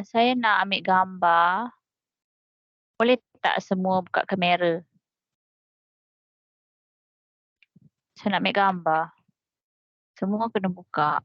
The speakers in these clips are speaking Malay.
Saya nak ambil gambar. Boleh tak semua buka kamera? Saya nak ambil gambar. Semua kena buka.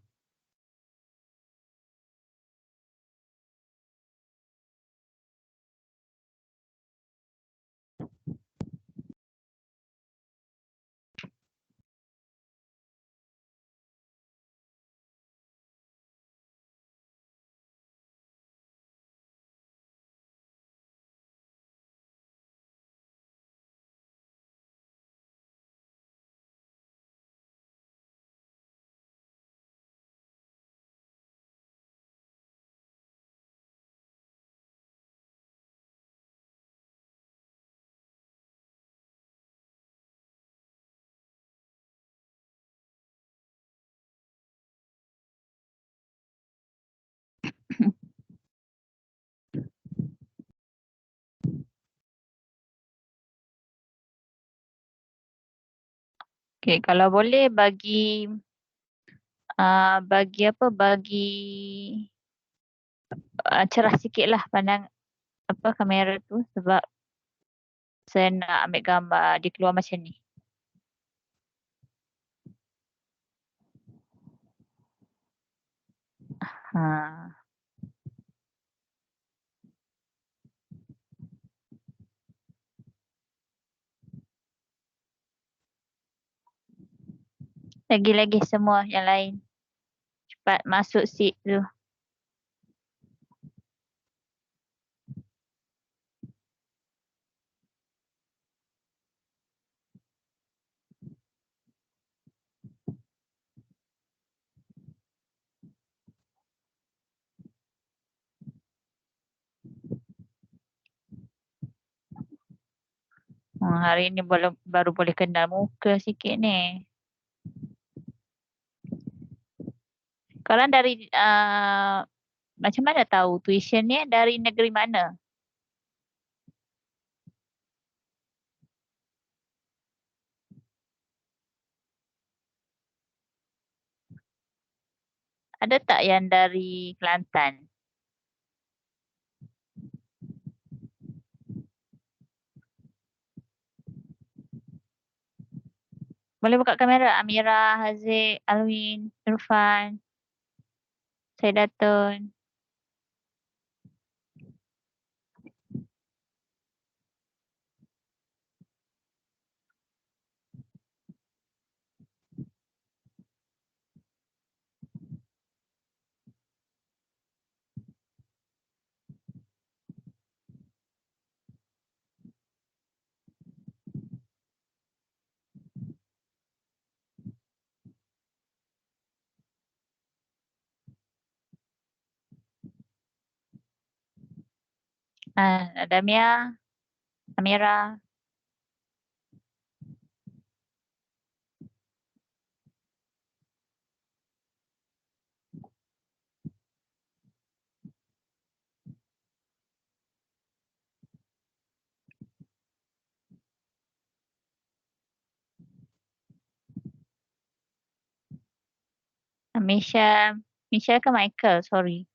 Okay, kalau boleh bagi apa? Bagi cerah sikit lah pandang apa kamera tu sebab saya nak ambil gambar dia keluar macam ni. Ha. Lagi-lagi semua yang lain. Cepat masuk seat tu. Hari ni baru boleh kenal muka sikit ni. Korang dari macam mana tahu tuition ni dari negeri mana? Ada tak yang dari Kelantan? Boleh buka kamera Amira, Haziq, Alwin, Irfan, Saidatun. Ada Mia, Amira. Misha, Misha ke Michael? Sorry.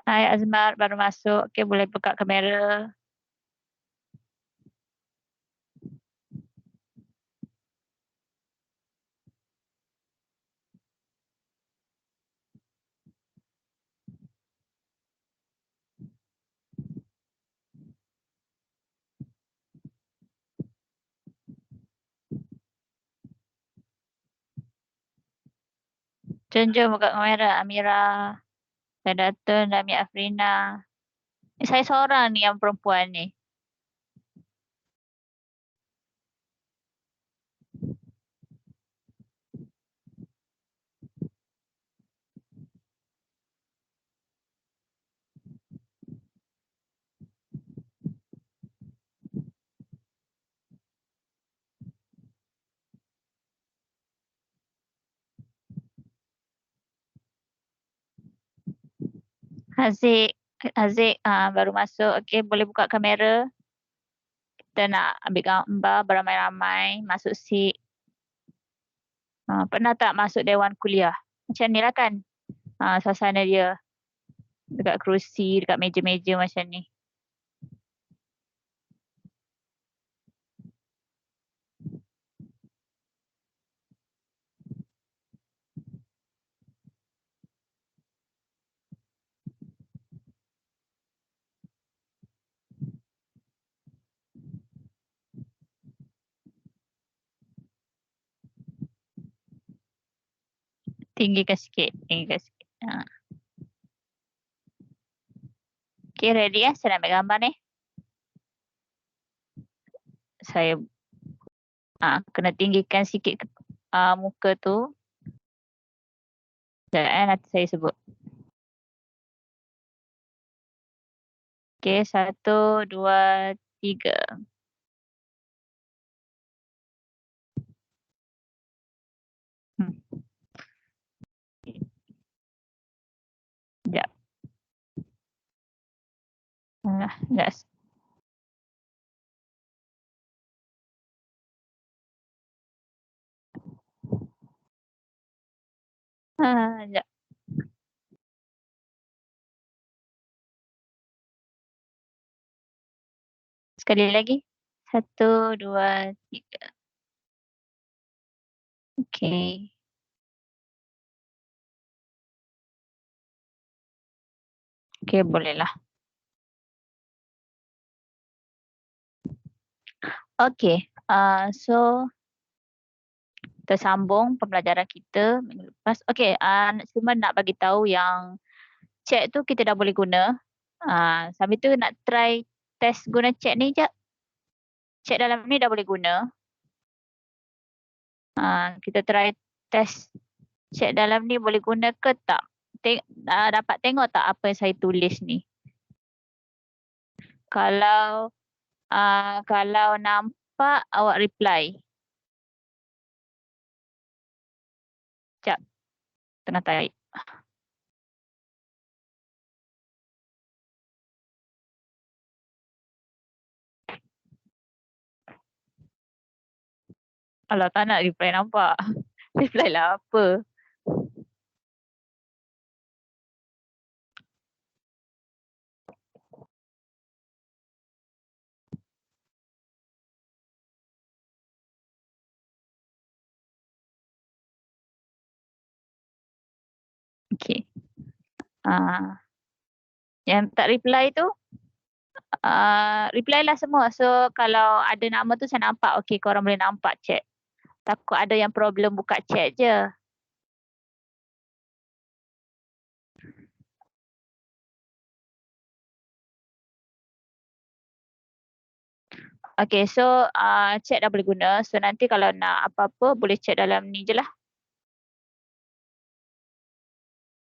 Hai Azmar, baru masuk. Okay, boleh buka kamera. Jom buka kamera. Amira, Saidatun, Dami Afrina. Saya seorang ni yang perempuan ni. Haziq, Haziq baru masuk. Okey, boleh buka kamera. Kita nak ambil gambar beramai-ramai masuk SIG. Pernah tak masuk Dewan Kuliah? Macam ni lah kan? Suasana dia. Dekat kerusi, dekat meja-meja macam ni. Tinggikan sikit. Tinggikan sikit. Okay, ready ya? Saya nak ambil gambar ni. Saya kena tinggikan sikit muka tu. Sekejap nanti saya sebut. Okay, 1, 2, 3. Sekejap. Sekejap. Sekejap. Sekali lagi. 1, 2, 3. Okay. Okay, bolehlah. Okay. So, kita sambung pembelajaran kita minggu lepas. Okay, cuma nak bagi tahu yang chat tu kita dah boleh guna. Sambil tu nak try test guna chat ni je. Chat dalam ni dah boleh guna. Kita try test chat dalam ni boleh guna ke tak? Dapat tengok tak apa yang saya tulis ni? Kalau nampak awak reply. Sekejap. Tengah tarik. Alah, tak nak reply nampak. Reply lah apa. Okay. Yang tak reply tu, reply lah semua. So, kalau ada nama tu saya nampak, okay, korang boleh nampak chat. Takut ada yang problem buka chat je. Okay, so chat dah boleh guna. So, nanti kalau nak apa-apa, boleh chat dalam ni je lah.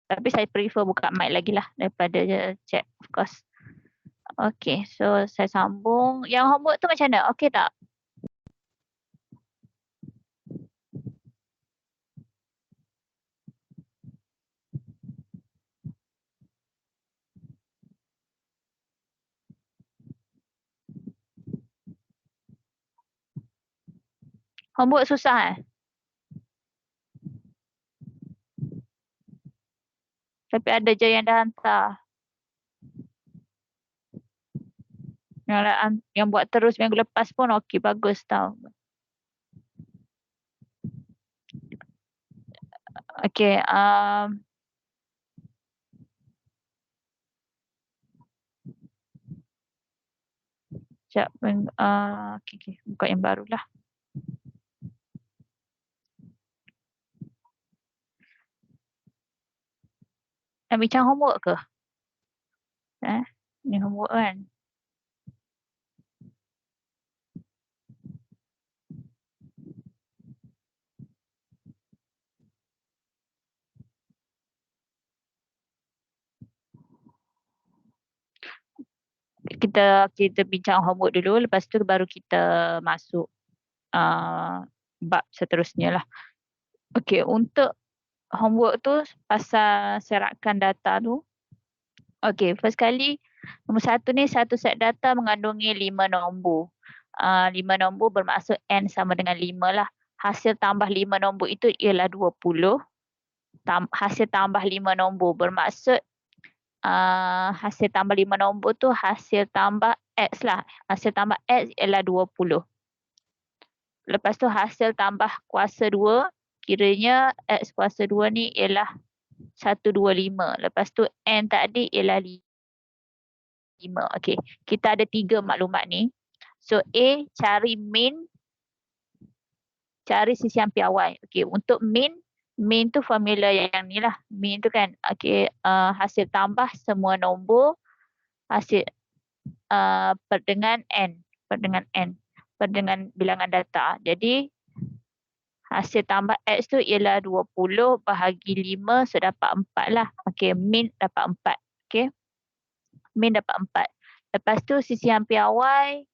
Tapi saya prefer buka mic lagi lah daripada chat, of course. Okay, so saya sambung. Yang homework tu macam mana? Okay tak? Homework susah Tapi ada je yang dah hantar. Yang buat terus minggu lepas pun okey, bagus tau. Okey, sekejap. Okay, buka yang baru lah. Nak bincang homework ke? Ni homework kan? Kita bincang homework dulu, lepas tu baru kita masuk bab seterusnya lah. Okey, untuk homework tu pasal serakan data tu, Okay, first kali, nombor satu ni satu set data mengandungi 5 nombor. 5 nombor bermaksud N sama dengan 5 lah. Hasil tambah 5 nombor itu ialah 20. Hasil tambah 5 nombor bermaksud hasil tambah 5 nombor tu hasil tambah X lah. Hasil tambah X ialah 20. Lepas tu hasil tambah kuasa 2, kiranya X kuasa 2 ni ialah 125. Lepas tu N tadi ialah 5. Okey, kita ada 3 maklumat ni. So A, cari min, cari sisian piawai. Okey, untuk min tu formula yang ni lah. Min tu kan, okey, hasil tambah semua nombor, hasil perdengan N, perdengan bilangan data. Jadi hasil tambah X tu ialah 20 bahagi 5, so dapat 4 lah. Okey, min dapat 4. Okey, min dapat 4. Lepas tu sisian piawai,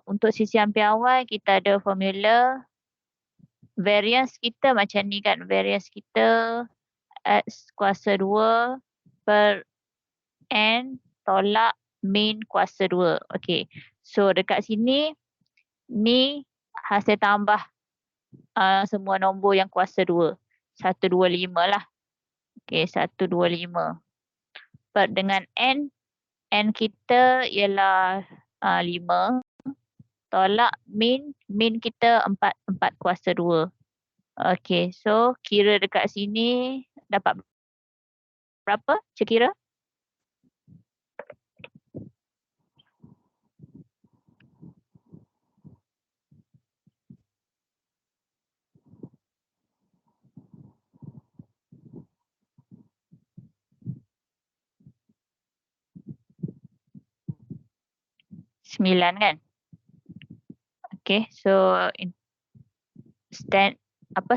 untuk sisian piawai kita ada formula. Variance kita macam ni kan, variance kita X kuasa 2 per N tolak min kuasa 2. Okey, so dekat sini ni hasil tambah semua nombor yang kuasa 2. 125 lah. Okey, 125. Per dengan N kita ialah 5. Tolak min kita 4 kuasa 2. Okey, so kira dekat sini dapat berapa? Cik kira? Sembilan kan? Okay, so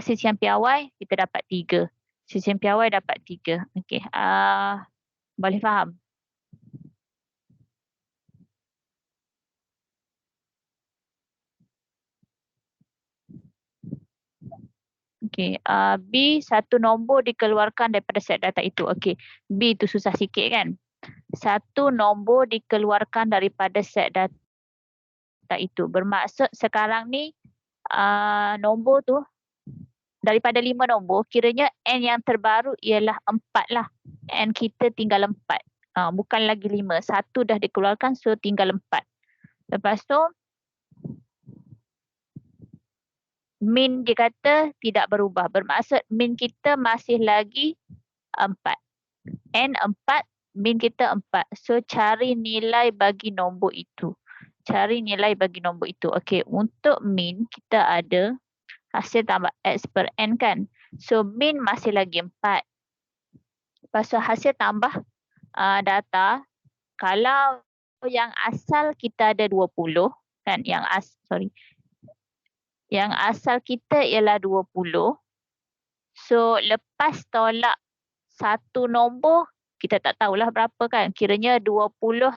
sisian piawai kita dapat 3. Sisian piawai dapat 3. Okay, boleh faham? Okay, B satu nombor dikeluarkan daripada set data itu. Okay, B tu susah sikit kan? Satu nombor dikeluarkan daripada set data itu. Bermaksud sekarang ni nombor tu daripada 5 nombor, kiranya N yang terbaru ialah 4 lah. N kita tinggal 4. Bukan lagi 5. 1 dah dikeluarkan, so tinggal 4. Lepas tu, min dia kata tidak berubah. Bermaksud min kita masih lagi 4. N 4, min kita 4. So cari nilai bagi nombor itu. Cari nilai bagi nombor itu. Okey, untuk min kita ada hasil tambah X per N kan. So min masih lagi 4. Lepas tu hasil tambah data, kalau yang asal kita ada 20 kan, yang asal kita ialah 20. So lepas tolak satu nombor, kita tak tahulah berapa kan. Kiranya 20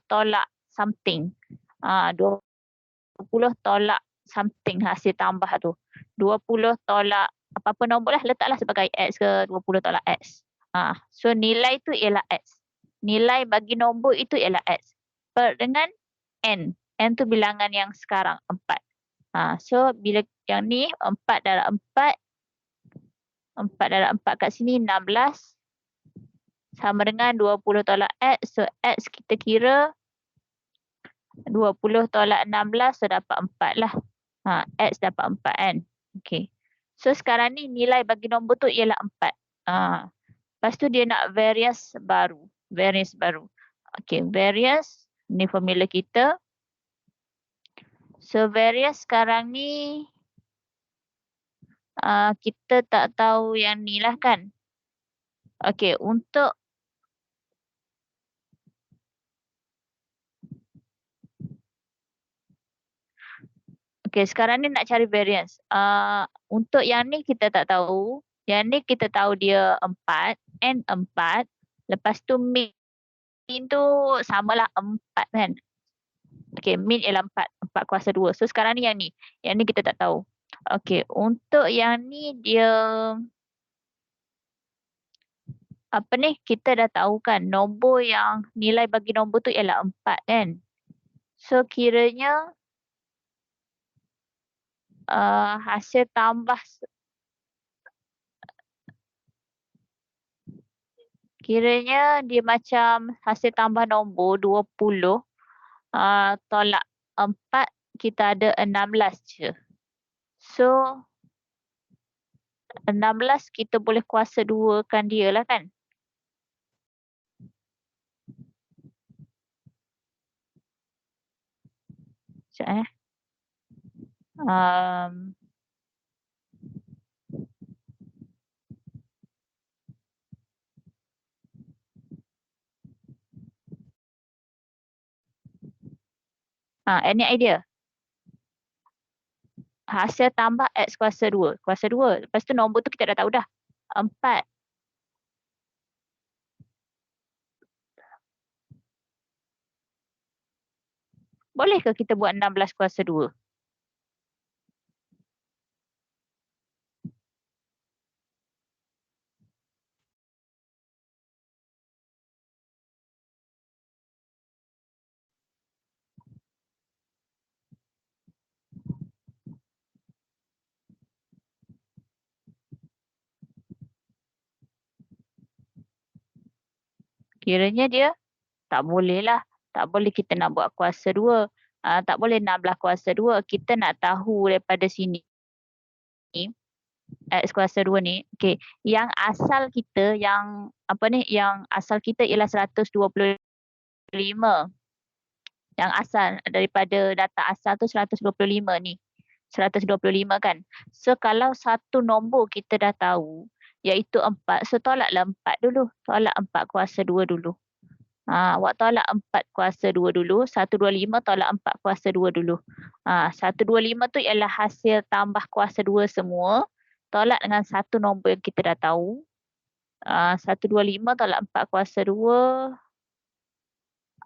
tolak something. 20 tolak something hasil tambah tu. 20 tolak apa-apa nombor lah, letaklah sebagai X ke 20 tolak X. So nilai tu ialah X. Nilai bagi nombor itu ialah X. Per dengan N. N tu bilangan yang sekarang 4. So bila yang ni 4 darab 4. 4 darab 4 kat sini 16. Sama dengan 20 tolak X. So X kita kira 20 tolak 16, so dapat 4 lah. X dapat 4 kan. Okay. So sekarang ni nilai bagi nombor tu ialah 4. Lepas tu dia nak variance baru. Okay, variance. Ni formula kita. So variance sekarang ni kita tak tahu yang ni lah kan. Okay, untuk okay, sekarang ni nak cari variance. Untuk yang ni kita tak tahu. Yang ni kita tahu dia 4. N 4. Lepas tu min tu samalah 4 kan. Okay, min ialah 4. 4 kuasa 2. So sekarang ni yang ni. Yang ni kita tak tahu. Okay, untuk yang ni dia apa ni, kita dah tahu kan nombor yang nilai bagi nombor tu ialah 4 kan. So kiranya hasil tambah kiranya dia macam hasil tambah nombor 20 tolak 4 kita ada 16 je. So 16 kita boleh kuasa 2 kan dia lah kan. Sekejap any idea? Hasil tambah X kuasa 2. Kuasa 2. Lepas tu nombor tu kita dah tahu dah. 4. Boleh ke kita buat 16 kuasa 2? Kiranya dia tak boleh lah. Tak boleh kita nak buat kuasa 2. Tak boleh 16 kuasa 2. Kita nak tahu daripada sini. X kuasa 2 ni. Okay. Yang asal kita, yang asal kita ialah 125. Yang asal daripada data asal tu 125 ni. 125 kan. So kalau satu nombor kita dah tahu iaitu 4. So tolaklah 4 dulu. Tolak 4 kuasa 2 dulu. Awak tolak 4 kuasa 2 dulu. 125 tolak 4 kuasa 2 dulu. 125 tu ialah hasil tambah kuasa 2 semua. Tolak dengan satu nombor yang kita dah tahu. 125 tolak 4 kuasa 2.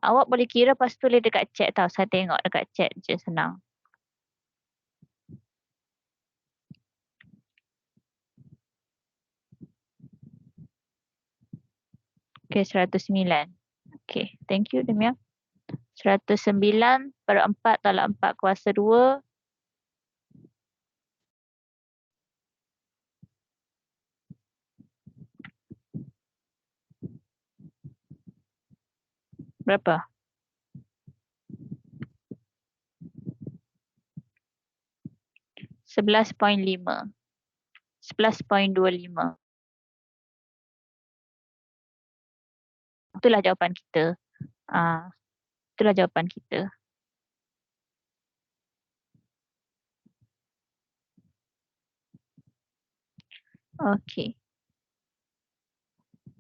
Awak boleh kira lepas tu tulis dekat chat tau. Saya tengok dekat chat je senang. Okay, 109. Okay, thank you Demia. 109 per 4 tolak 4 kuasa 2. Berapa? 11.5. 11.25. Itulah jawapan kita. Itulah jawapan kita. Okay.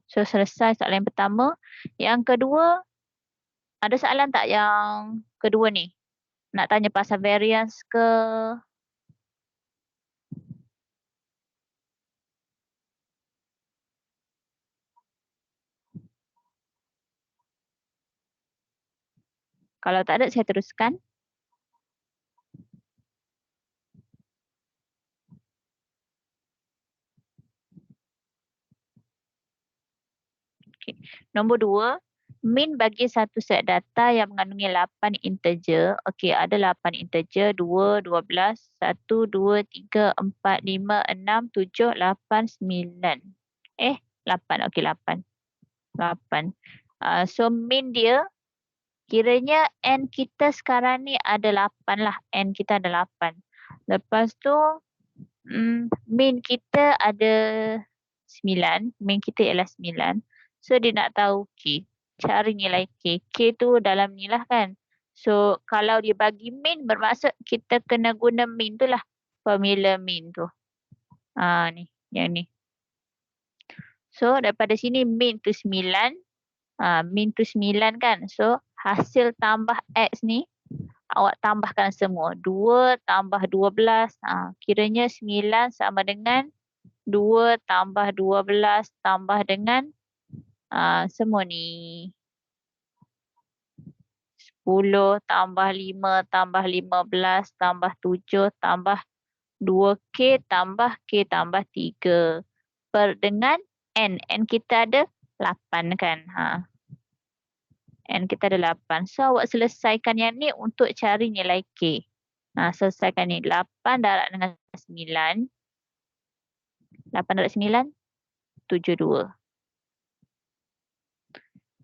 So selesai soalan yang pertama. Yang kedua, ada soalan tak yang kedua ni? Nak tanya pasal variance ke? Kalau tak ada, saya teruskan. Okay. Nombor 2. Min bagi satu set data yang mengandungi 8 integer. Okey, ada 8 integer. 2, 12, 1, 2, 3, 4, 5, 6, 7, 8, 9. 8. Okey, 8. 8. So, min dia, kiranya N kita sekarang ni ada 8 lah. N kita ada 8. Lepas tu, min kita ada 9. Min kita ialah 9. So, dia nak tahu K. Cari nilai K. K tu dalam ni lah kan. So, kalau dia bagi min, bermaksud kita kena guna min tu lah. Formula min tu. Ni. Yang ni. So, daripada sini min tu 9. Min tu 9 kan. So, hasil tambah X ni, awak tambahkan semua. 2 tambah 12. Kiranya 9 sama dengan 2 tambah 12 tambah dengan semua ni. 10 tambah 5 tambah 15 tambah 7 tambah 2K tambah K tambah 3. Per dengan N. N kita ada 8 kan. N kita ada 8. So awak selesaikan yang ni untuk cari nilai K. Selesaikan ni. 8 darab dengan 9. 8 darab 9, 72.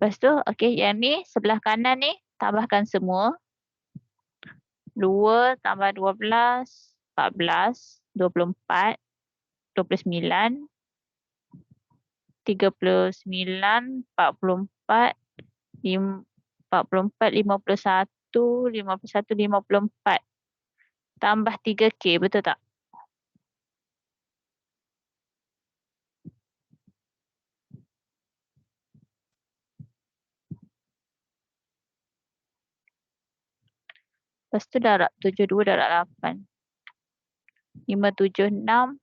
Lepas tu, okey, yang ni sebelah kanan ni tambahkan semua. 2 tambah 12, 14, 24, 29, 39, 44, 44, 51, 51, 54. Tambah 3K, betul tak? Lepas tu darab 72 darab 8. 576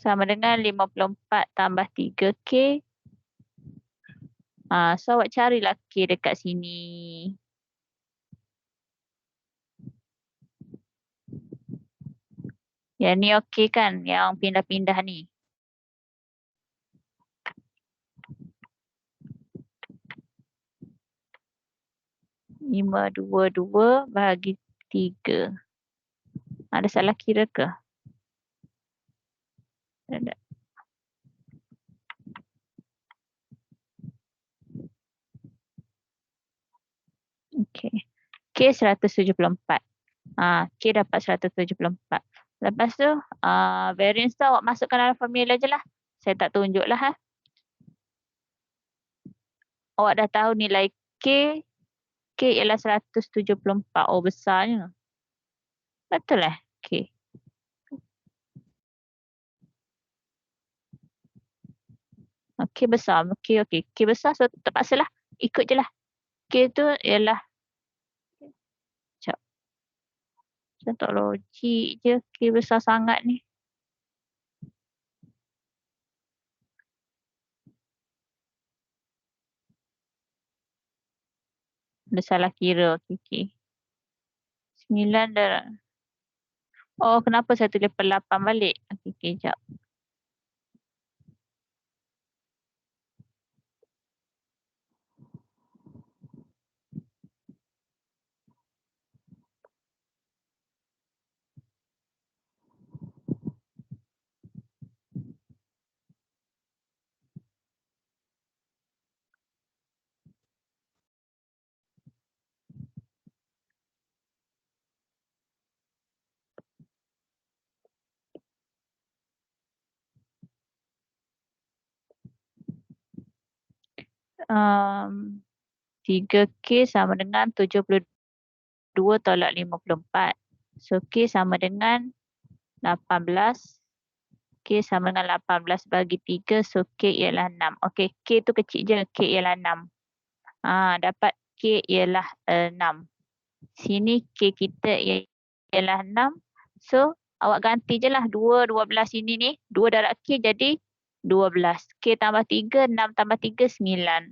sama dengan 54 tambah 3K. So awak carilah K dekat sini. Yang ni okey kan? Yang pindah-pindah ni. 522 bahagi 3. Ada salah kira ke? Ada. Okey. K 174. K dapat 174. Lepas tu, variance tu awak masukkan dalam formula je lah. Saya tak tunjuk lah. Awak dah tahu nilai K. K ialah 174. Oh, besarnya. Betul lah. K. K besar. K okey. K besar, so terpaksalah. Ikut je lah. K tu ialah. Sekejap. Saya tak logik je. K besar sangat ni. Ada salah kira. Okey. 9 darab. Oh, kenapa saya tulis per 8 balik? Okey, sekejap. Um, 3K sama dengan 72 tolak 54. So, K sama dengan 18. K sama dengan 18 bagi 3. So, K ialah 6. Okey, K tu kecil je. K ialah 6. Dapat K ialah 6. Sini K kita ialah 6. So, awak ganti je lah 2, 12 ini ni. 2 darab K jadi 12. K tambah 3, 6 tambah 3, 9.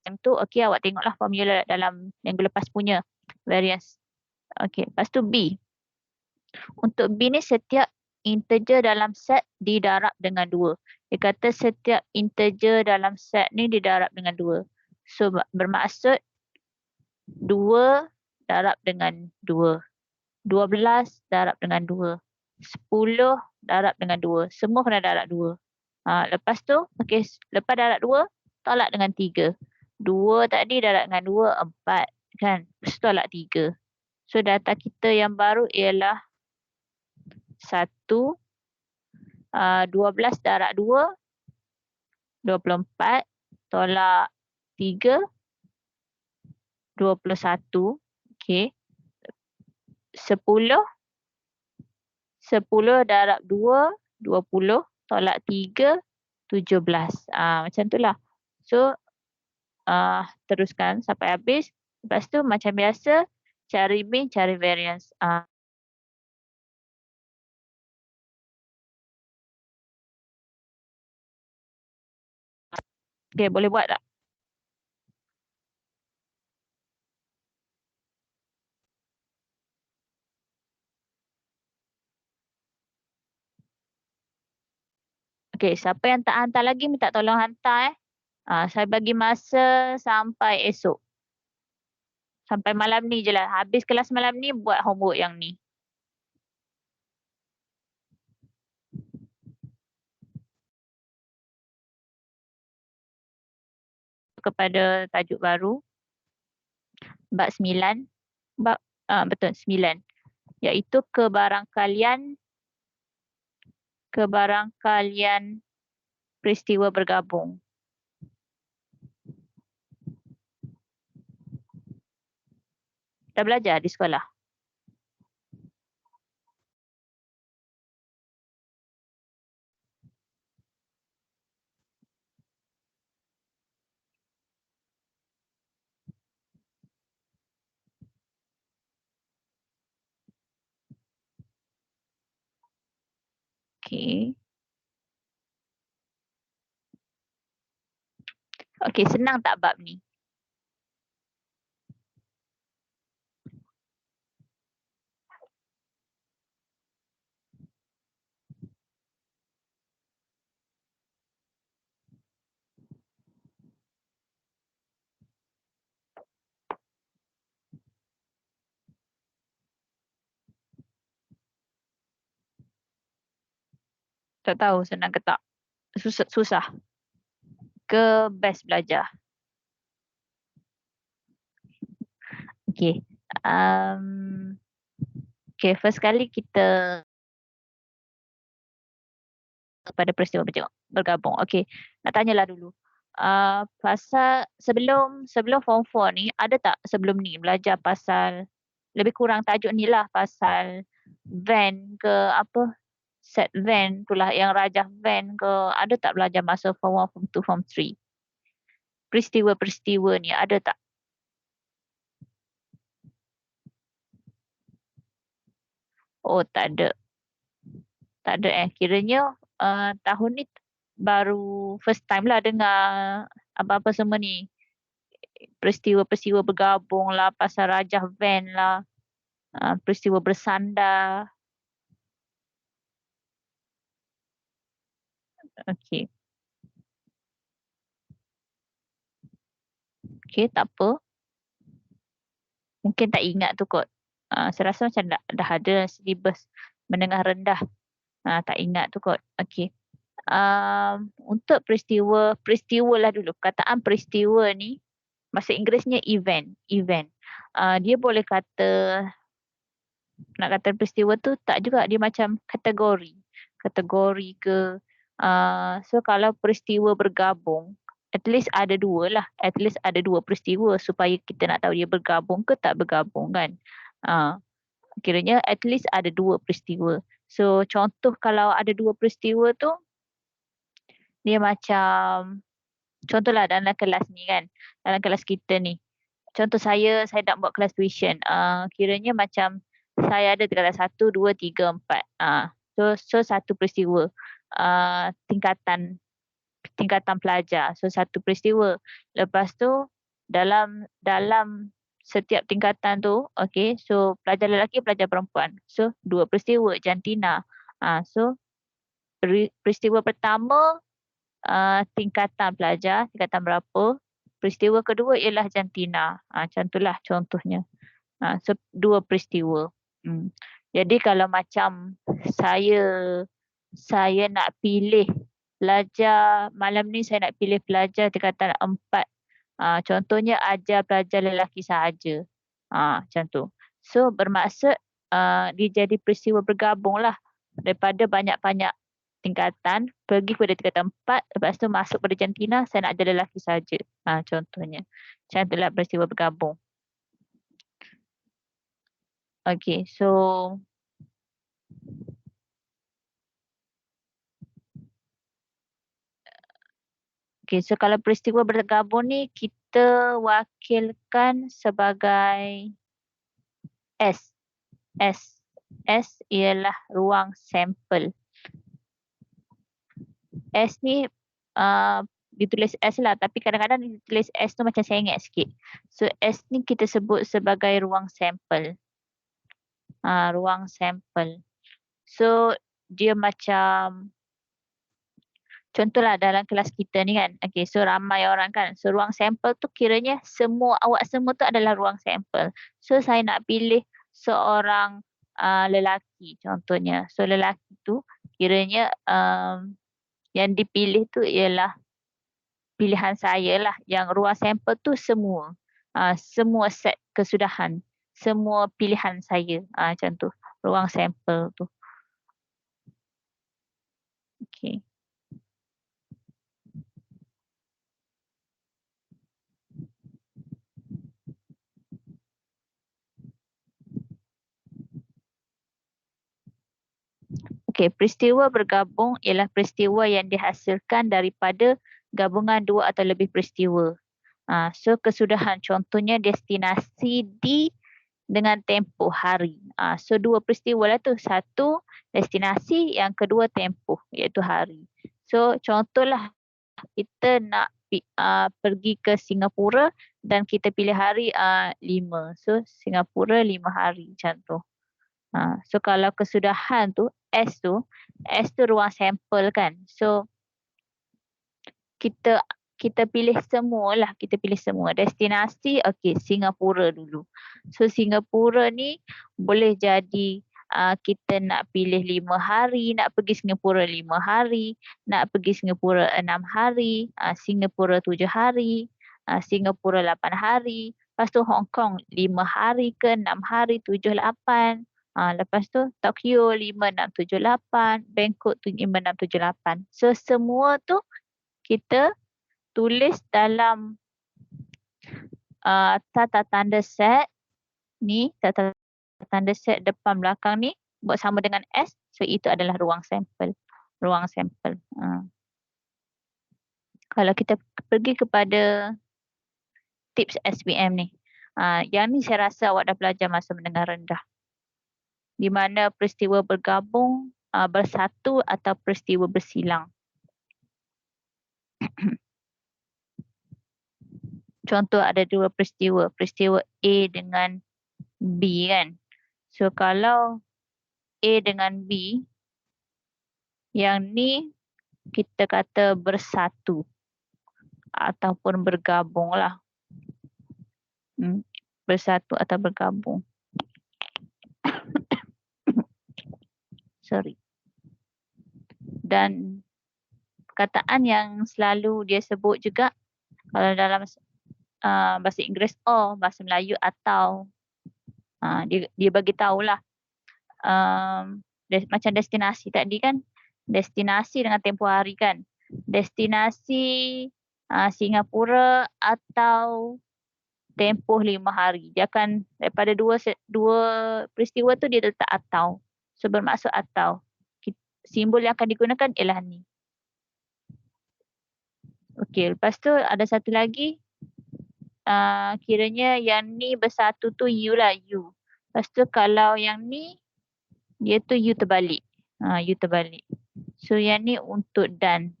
Yang tu, okey, awak tengoklah formula dalam minggu lepas punya variance. Okey, lepas tu B. Untuk B ni setiap integer dalam set didarab dengan 2. Dia kata setiap integer dalam set ni didarab dengan 2. So, bermaksud 2 darab dengan 2. 12 darab dengan 2. 10 darab dengan 2. Semua kena darab 2. Lepas tu, okey, lepas darab 2, tolak dengan 3. 2 tadi darab dengan 2, 4. Kan? Lepas tu tolak 3. So, data kita yang baru ialah 1, 12 darab 2, 24, tolak 3, 21. Okey. 10, 10 darab 2, 20, tolak 3, 17. Macam tu lah. So, teruskan sampai habis. Lepas tu macam biasa, cari mean, cari variance. Okay, boleh buat tak? Okey, siapa yang tak hantar lagi minta tolong hantar. Saya bagi masa sampai esok. Sampai malam ni je lah. Habis kelas malam ni buat homework yang ni. Kepada tajuk baru, bab 9. Betul 9. Iaitu kebarangkalian peristiwa bergabung. Dah belajar di sekolah? Okey. Okey, senang tak bab ni? Tak tahu senang ke tak? Susah ke best belajar? Okey. Okey, first kali kita pada peristiwa bergabung. Okey, nak tanyalah dulu. Pasal sebelum form 4 ni, ada tak sebelum ni belajar pasal lebih kurang tajuk ni lah, pasal van ke apa, set van tu lah, yang rajah van ke, ada tak belajar masa form 1, form 2, form 3? Peristiwa-peristiwa ni ada tak? Oh, tak ada. Tak ada Kiranya tahun ni baru first time lah dengar apa-apa semua ni. Peristiwa-peristiwa bergabung lah, pasal rajah van lah, peristiwa bersandar. Okey. Okey, tak apa. Mungkin tak ingat tu kot. Saya rasa macam dah ada silibus menengah rendah. Tak ingat tu kot. Okey. Untuk peristiwa lah dulu. Perkataan peristiwa ni, bahasa Inggerisnya event. Dia boleh kata, nak kata peristiwa tu tak juga, dia macam kategori. Kategori ke. So kalau peristiwa bergabung, at least ada dua lah. At least ada dua peristiwa supaya kita nak tahu dia bergabung ke tak bergabung kan. Kiranya at least ada dua peristiwa. So contoh kalau ada dua peristiwa tu, dia macam, contohlah dalam kelas ni kan. Dalam kelas kita ni. Contoh saya nak buat kelas tuition. Kiranya macam saya ada tingkatan 1, 2, 3, 4. So satu peristiwa. Tingkatan pelajar. So satu peristiwa. Lepas tu dalam setiap tingkatan tu, okay, so pelajar lelaki, pelajar perempuan. So dua peristiwa, jantina. So peristiwa pertama tingkatan pelajar, tingkatan berapa. Peristiwa kedua ialah jantina. Macam itulah contohnya. So dua peristiwa. Jadi kalau macam saya nak pilih pelajar malam ni, saya nak pilih pelajar tingkatan 4. Contohnya ajar pelajar lelaki sahaja. Macam tu. So bermaksud dia jadi peristiwa bergabung lah. Daripada banyak-banyak tingkatan pergi kepada tingkatan 4, lepas tu masuk pada jantina, saya nak ajar lelaki sahaja. Contohnya. Macam itulah peristiwa bergabung. Okay, so kalau peristiwa bergabung ni kita wakilkan sebagai S. S ialah ruang sampel. S ni ditulis S lah, tapi kadang-kadang ditulis S tu macam sengit sikit. So S ni kita sebut sebagai ruang sampel. Ruang sampel. So dia macam contohlah dalam kelas kita ni kan, okay, so ramai orang kan, so ruang sampel tu kiranya awak semua tu adalah ruang sampel. So saya nak pilih seorang lelaki contohnya. So lelaki tu kiranya yang dipilih tu ialah pilihan saya lah, yang ruang sampel tu semua set kesudahan, semua pilihan saya, macam tu ruang sampel tu. Okay. Okey, peristiwa bergabung ialah peristiwa yang dihasilkan daripada gabungan dua atau lebih peristiwa. So kesudahan contohnya destinasi dengan tempoh hari. So dua peristiwa lah tu. Satu destinasi, yang kedua tempoh iaitu hari. So contohlah kita nak pergi ke Singapura dan kita pilih hari 5. So Singapura 5 hari macam tu. So kalau kesudahan tu S tu ruang sampel kan. So kita pilih semua. Destinasi okey Singapura dulu. So Singapura ni boleh jadi kita nak pilih 5 hari, nak pergi Singapura 5 hari, nak pergi Singapura 6 hari, Singapura 7 hari, Singapura 8 hari. Lepas tu Hong Kong 5 hari ke 6 hari, 7, 8. Lepas tu Tokyo 5, 6, 7, 8. Bangkok 5, 6, 7, 8. So semua tu kita tulis dalam tata tanda set ni, tata tanda set depan belakang ni buat sama dengan S. So itu adalah ruang sampel. Kalau kita pergi kepada tips SPM ni, yang ni saya rasa awak dah belajar masa menengah rendah. Di mana peristiwa bergabung, bersatu atau peristiwa bersilang. Contoh ada dua peristiwa A dengan B kan. So kalau A dengan B, yang ni kita kata bersatu ataupun bergabung lah. Bersatu atau bergabung. Sorry. Dan perkataan yang selalu dia sebut juga kalau dalam bahasa Inggeris bahasa Melayu atau dia bagi tahulah macam destinasi tadi kan, destinasi dengan tempoh hari kan. Destinasi Singapura atau tempoh 5 hari. Dia akan daripada dua peristiwa tu dia letak atau. So bermaksud atau. Simbol yang akan digunakan ialah ni. Okey, lepas tu ada satu lagi. Kiranya yang ni bersatu tu U lah, U. Lepas tu kalau yang ni, dia tu U terbalik. U terbalik. So yang ni untuk dan.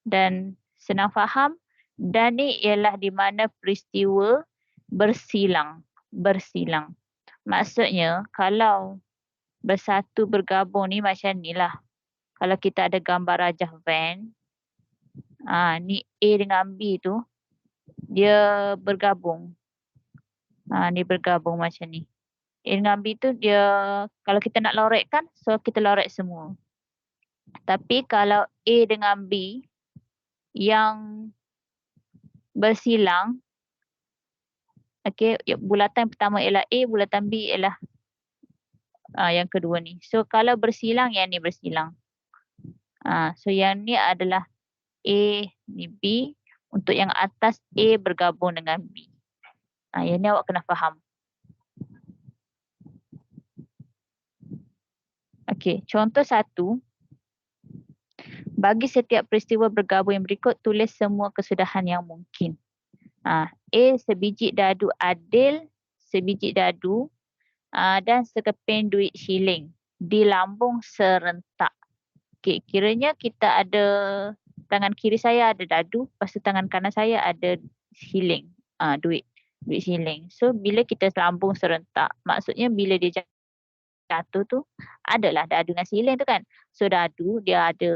Dan senang faham, dan ni ialah di mana peristiwa bersilang. Maksudnya kalau bersatu bergabung ni macam ni lah. Kalau kita ada gambar rajah van, ni A dengan B tu, dia bergabung. Dia bergabung macam ni. A dengan B tu dia, kalau kita nak lorekkan, so kita lorek semua. Tapi kalau A dengan B yang bersilang, okey, bulatan pertama ialah A, bulatan B ialah yang kedua ni. So kalau bersilang, yang ni bersilang. So yang ni adalah A ni B. Untuk yang atas A bergabung dengan B. Yang ni awak kena faham. Okey, contoh 1. Bagi setiap peristiwa bergabung yang berikut, tulis semua kesudahan yang mungkin. A. Sebiji dadu adil, sebiji dadu dan sekeping duit shilling di lambung serentak. Okay, kiranya kita ada, tangan kiri saya ada dadu, lepas tu tangan kanan saya ada shilling, duit shilling. So bila kita lambung serentak, maksudnya bila dia jatuh tu adalah dadu dengan shilling tu kan. So dadu dia ada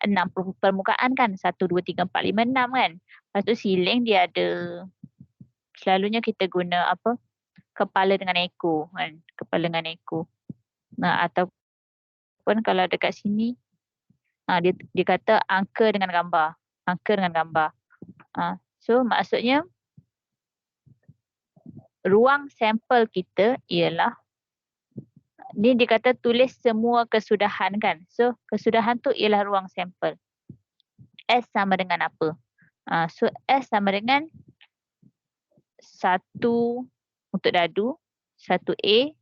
6 permukaan kan. 1, 2, 3, 4, 5, 6 kan. Lepas tu siling dia ada, selalunya kita guna apa? Kepala dengan ekor kan. Kepala dengan ekor. Nah, ataupun kalau dekat sini, dia kata angka dengan gambar. Angka dengan gambar. So maksudnya ruang sampel kita ialah, ni dia kata tulis semua kesudahan kan. So kesudahan tu ialah ruang sampel. S sama dengan apa? So S sama dengan 1 untuk dadu, 1A,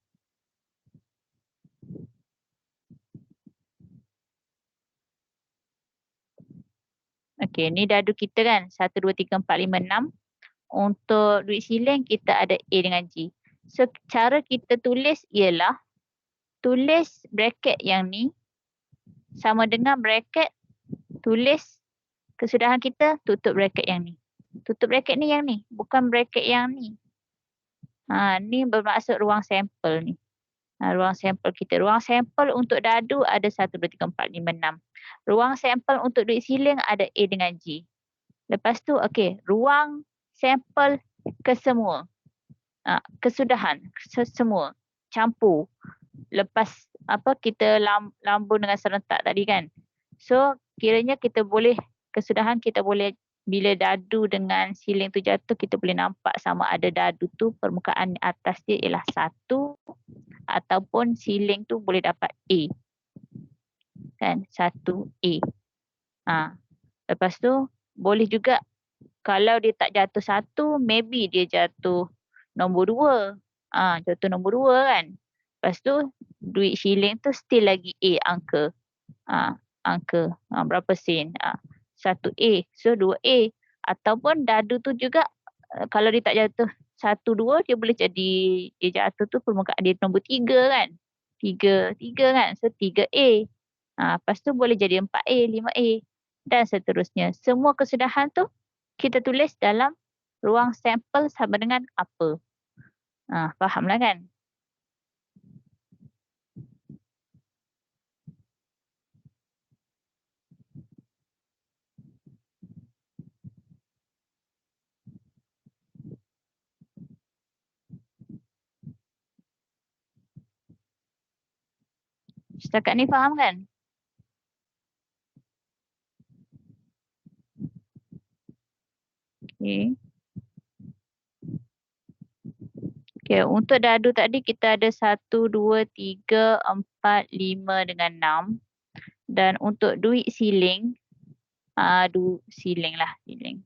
okey, ni dadu kita kan, 1, 2, 3, 4, 5, 6. Untuk duit siling kita ada A dengan G. So cara kita tulis ialah tulis bracket yang ni sama dengan bracket tulis kesudahan kita, tutup bracket yang ni. Tutup bracket ni yang ni, bukan bracket yang ni. Ni bermaksud ruang sampel ni. Ruang sampel kita. Ruang sampel untuk dadu ada 1, 2, 3, 4, 5, 6. Ruang sampel untuk duit siling ada A dengan G. Lepas tu, okey, ruang sampel kesemua. Kesudahan, semua. Campur. Lepas apa kita lambung dengan serentak tadi kan. So, kiranya kita boleh, kesudahan kita boleh, bila dadu dengan siling tu jatuh, kita boleh nampak sama ada dadu tu permukaan atas dia ialah 1 ataupun siling tu boleh dapat A. Kan? 1A. Lepas tu boleh juga kalau dia tak jatuh 1, maybe dia jatuh nombor 2. Jatuh nombor 2 kan. Lepas tu duit siling tu still lagi A angka. Angka berapa sen. 1A. So 2A. Ataupun dadu tu juga kalau dia tak jatuh 1, 2, dia boleh jadi dia jatuh tu permukaan dia nombor 3 kan. 3 kan. So 3A. Lepas tu boleh jadi 4A, 5A dan seterusnya. Semua kesudahan tu kita tulis dalam ruang sampel sama dengan apa. Fahamlah kan? Setakat ni faham kan? Okay. Okay, untuk dadu tadi kita ada 1, 2, 3, 4, 5 dengan 6. Dan untuk duit siling, siling lah, siling.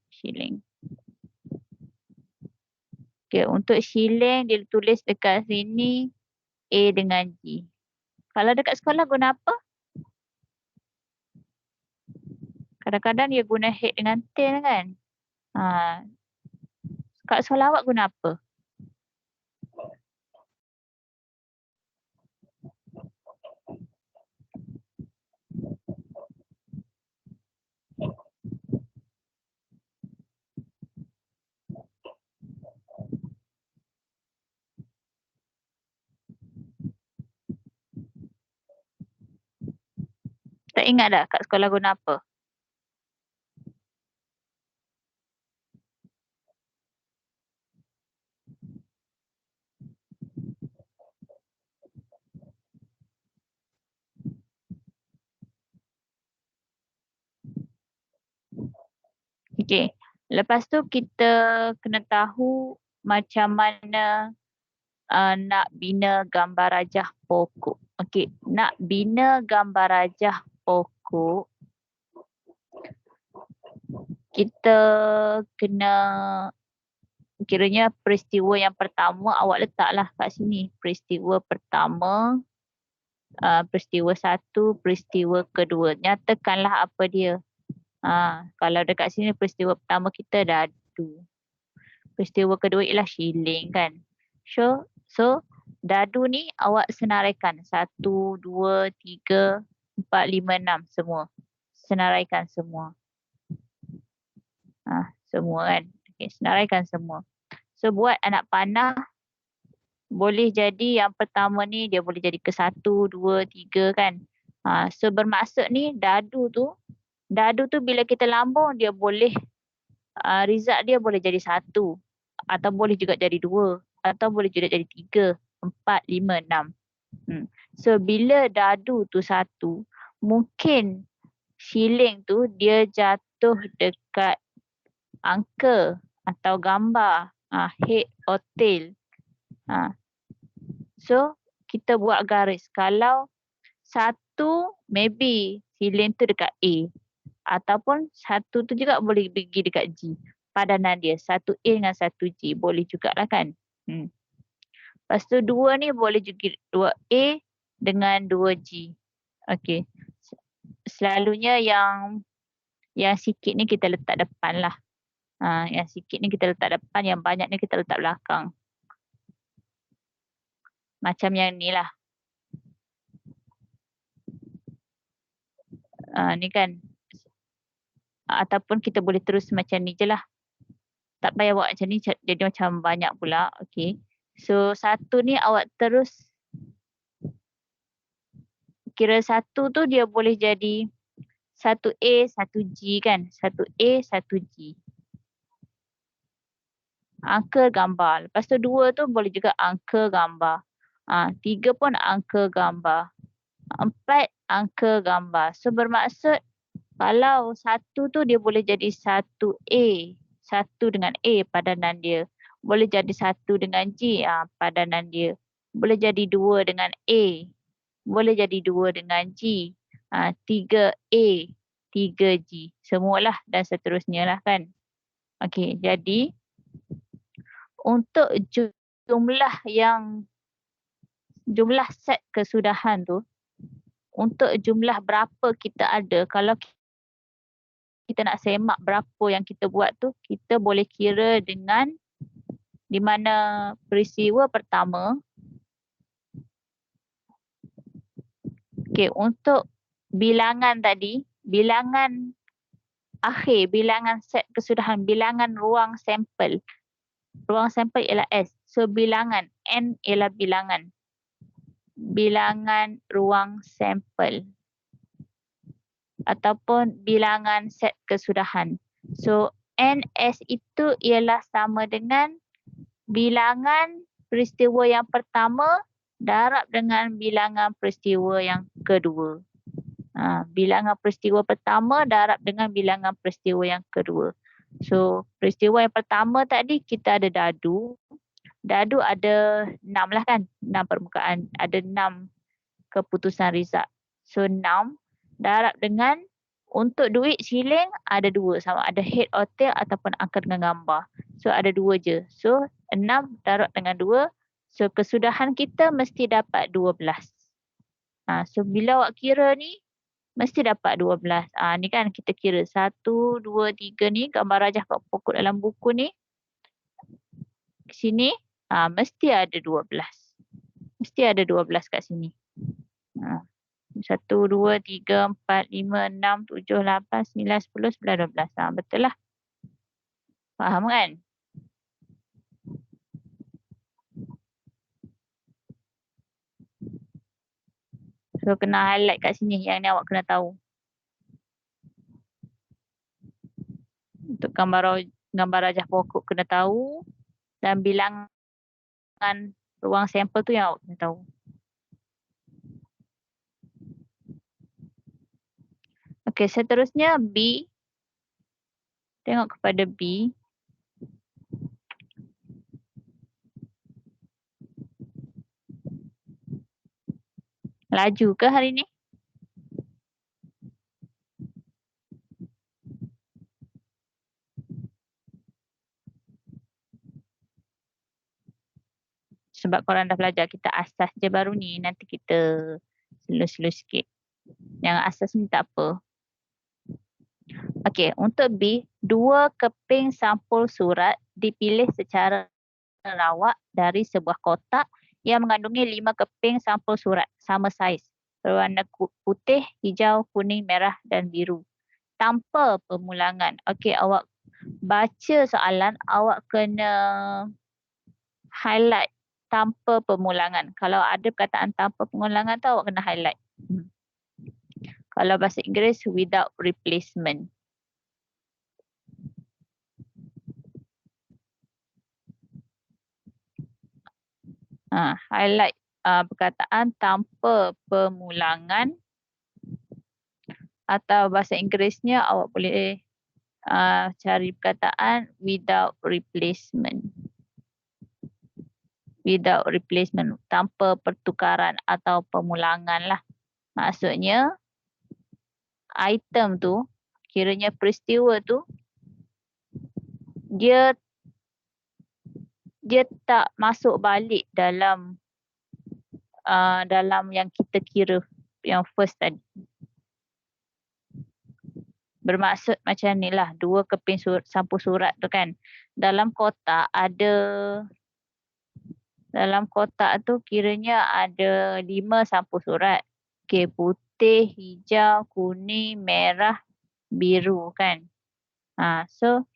Okay, untuk siling dia tulis dekat sini A dengan G. Kalau dekat sekolah guna apa? Kadang-kadang dia guna head dengan tail kan? Kat sekolah awak guna apa? Tak ingat dah kat sekolah guna apa? Okay. Lepas tu kita kena tahu macam mana nak bina gambar rajah pokok. Okay. Nak bina gambar rajah pokok, kita kena, kiranya peristiwa yang pertama awak letaklah kat sini. Peristiwa pertama, peristiwa 1, peristiwa kedua. Nyatakanlah apa dia. Kalau dekat sini peristiwa pertama kita dadu. Peristiwa kedua ialah siling kan. So dadu ni awak senaraikan 1, 2, 3, 4, 5, 6 semua. Senaraikan semua. Semua kan. Okay, senaraikan semua. So buat anak panah, boleh jadi yang pertama ni dia boleh jadi ke 1, 2, 3 kan. So bermaksud ni dadu tu Dadu tu bila kita lambung dia boleh result dia boleh jadi 1 atau boleh juga jadi 2 atau boleh juga jadi 3, 4, 5, 6. So bila dadu tu 1, mungkin shilling tu dia jatuh dekat angka atau gambar head or tail. So kita buat garis. Kalau 1 maybe shilling tu dekat A. Ataupun 1 tu juga boleh pergi dekat G. Padanan dia 1A dengan 1G boleh jugalah kan. Lepas tu 2 ni boleh juga 2A dengan 2G. Okey. Selalunya yang sikit ni kita letak depan lah. Yang sikit ni kita letak depan, yang banyak ni kita letak belakang. Macam yang ni lah. Ni kan. Ataupun kita boleh terus macam ni je lah. Tak payah buat macam ni jadi macam banyak pula. Okay. So 1 ni awak terus kira 1 tu dia boleh jadi 1A, 1G kan. 1A, 1G. Angka gambar. Lepas tu 2 tu boleh juga angka gambar. 3 pun angka gambar. 4 angka gambar. So bermaksud kalau 1 tu dia boleh jadi 1A. 1 dengan A padanan dia. Boleh jadi 1 dengan G padanan dia. Boleh jadi 2 dengan A. Boleh jadi 2 dengan G. 3A, 3G. Semualah dan seterusnya lah kan. Okey, jadi untuk jumlah set kesudahan tu, untuk jumlah berapa kita ada, kalau kita nak semak berapa yang kita buat tu, kita boleh kira dengan di mana peristiwa pertama. Okey, untuk bilangan tadi, bilangan akhir, bilangan set kesudahan, bilangan ruang sampel. Ruang sampel ialah S. So bilangan N ialah bilangan ruang sampel ataupun bilangan set kesudahan. So NS itu ialah sama dengan bilangan peristiwa yang pertama darab dengan bilangan peristiwa yang kedua. Bilangan peristiwa pertama darab dengan bilangan peristiwa yang kedua. So peristiwa yang pertama tadi kita ada dadu. Dadu ada 6 lah kan. 6 permukaan. Ada 6 keputusan result. So 6 darab dengan untuk duit shilling ada 2. Sama ada head or tail ataupun angka dengan gambar. So ada 2 je. So 6 darab dengan 2. So kesudahan kita mesti dapat 12. So bila awak kira ni mesti dapat 12. Ni kan kita kira 1, 2, 3 ni gambar rajah kat pokok dalam buku ni. Sini mesti ada 12. Mesti ada 12 kat sini. 1, 2, 3, 4, 5, 6, 7, 8, 9, 10, 11, 12. Betul lah. Faham kan? So kena highlight kat sini. Yang ni awak kena tahu. Untuk gambar rajah pokok kena tahu. Dan bilangan ruang sampel tu yang awak kena tahu. Okey, seterusnya B. Tengok kepada B. Laju ke hari ni? Sebab korang dah belajar, kita asas je baru ni. Nanti kita slow-slow sikit. Yang asas ni tak apa. Okey, untuk B, 2 keping sampul surat dipilih secara rawak dari sebuah kotak yang mengandungi 5 keping sampul surat sama saiz. Berwarna putih, hijau, kuning, merah dan biru. Tanpa pemulangan. Okey, awak baca soalan, awak kena highlight tanpa pemulangan. Kalau ada perkataan tanpa pemulangan tu awak kena highlight. Kalau bahasa Inggeris, without replacement. Highlight perkataan tanpa pemulangan, atau bahasa Inggerisnya awak boleh cari perkataan without replacement. Without replacement, tanpa pertukaran atau pemulangan lah. Maksudnya item tu, kiranya peristiwa tu, dia tak masuk balik dalam dalam yang kita kira yang first tadi. Bermaksud macam ni lah, 2 keping sampul surat tu kan. Dalam kotak tu kiranya ada 5 sampul surat. Okay, putih, hijau, kuning, merah, biru kan. So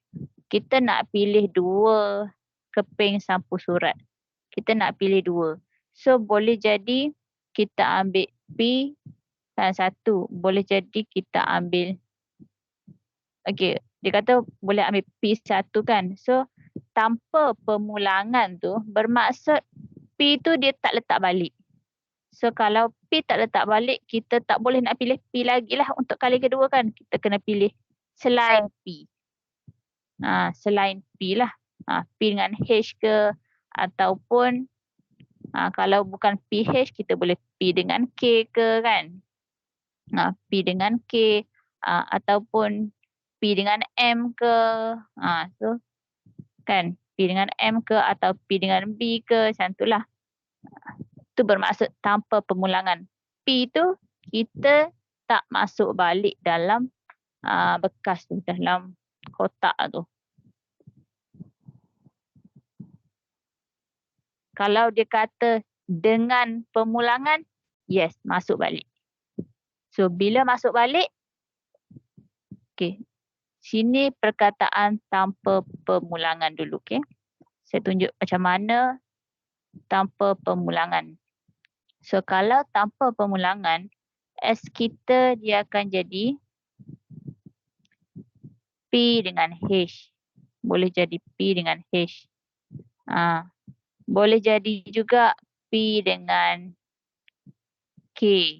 kita nak pilih 2 keping sampul surat. Kita nak pilih 2. So boleh jadi kita ambil P dan 1. Boleh jadi kita ambil, okay, dia kata boleh ambil P1 kan. So tanpa pemulangan tu bermaksud P tu dia tak letak balik. So kalau P tak letak balik, kita tak boleh nak pilih P lagi lah untuk kali kedua kan. Kita kena pilih selain P. Selain P lah. P dengan H ke, ataupun kalau bukan PH, kita boleh P dengan K ke kan. P dengan K, ataupun P dengan M ke. So kan, P dengan M ke atau P dengan B ke, macam tu lah. Itu bermaksud tanpa pemulangan. P tu kita tak masuk balik dalam bekas tu, dalam kotak tu. Kalau dia kata dengan pemulangan, yes, masuk balik. So bila masuk balik, okay, sini perkataan tanpa pemulangan dulu, okay. Saya tunjuk macam mana tanpa pemulangan. So kalau tanpa pemulangan, S kita dia akan jadi P dengan H. Boleh jadi P dengan H. Boleh jadi juga P dengan K.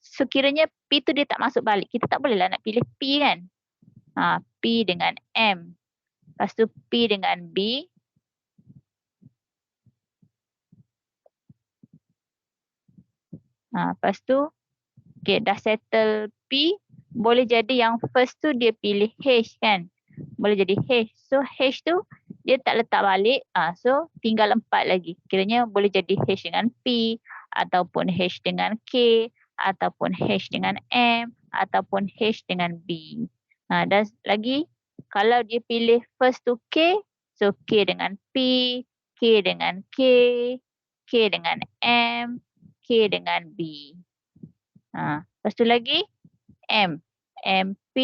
So kiranya P tu dia tak masuk balik. Kita tak bolehlah nak pilih P kan. P dengan M. Lepas tu P dengan B. Lepas tu, okay, dah settle P. Boleh jadi yang first tu dia pilih H kan. Boleh jadi H. So H tu dia tak letak balik. So tinggal 4 lagi. Kiranya boleh jadi H dengan P, ataupun H dengan K, ataupun H dengan M, ataupun H dengan B. Dan lagi kalau dia pilih first tu K, so K dengan P, K dengan K, K dengan M, K dengan B. Lepas tu lagi M, MP,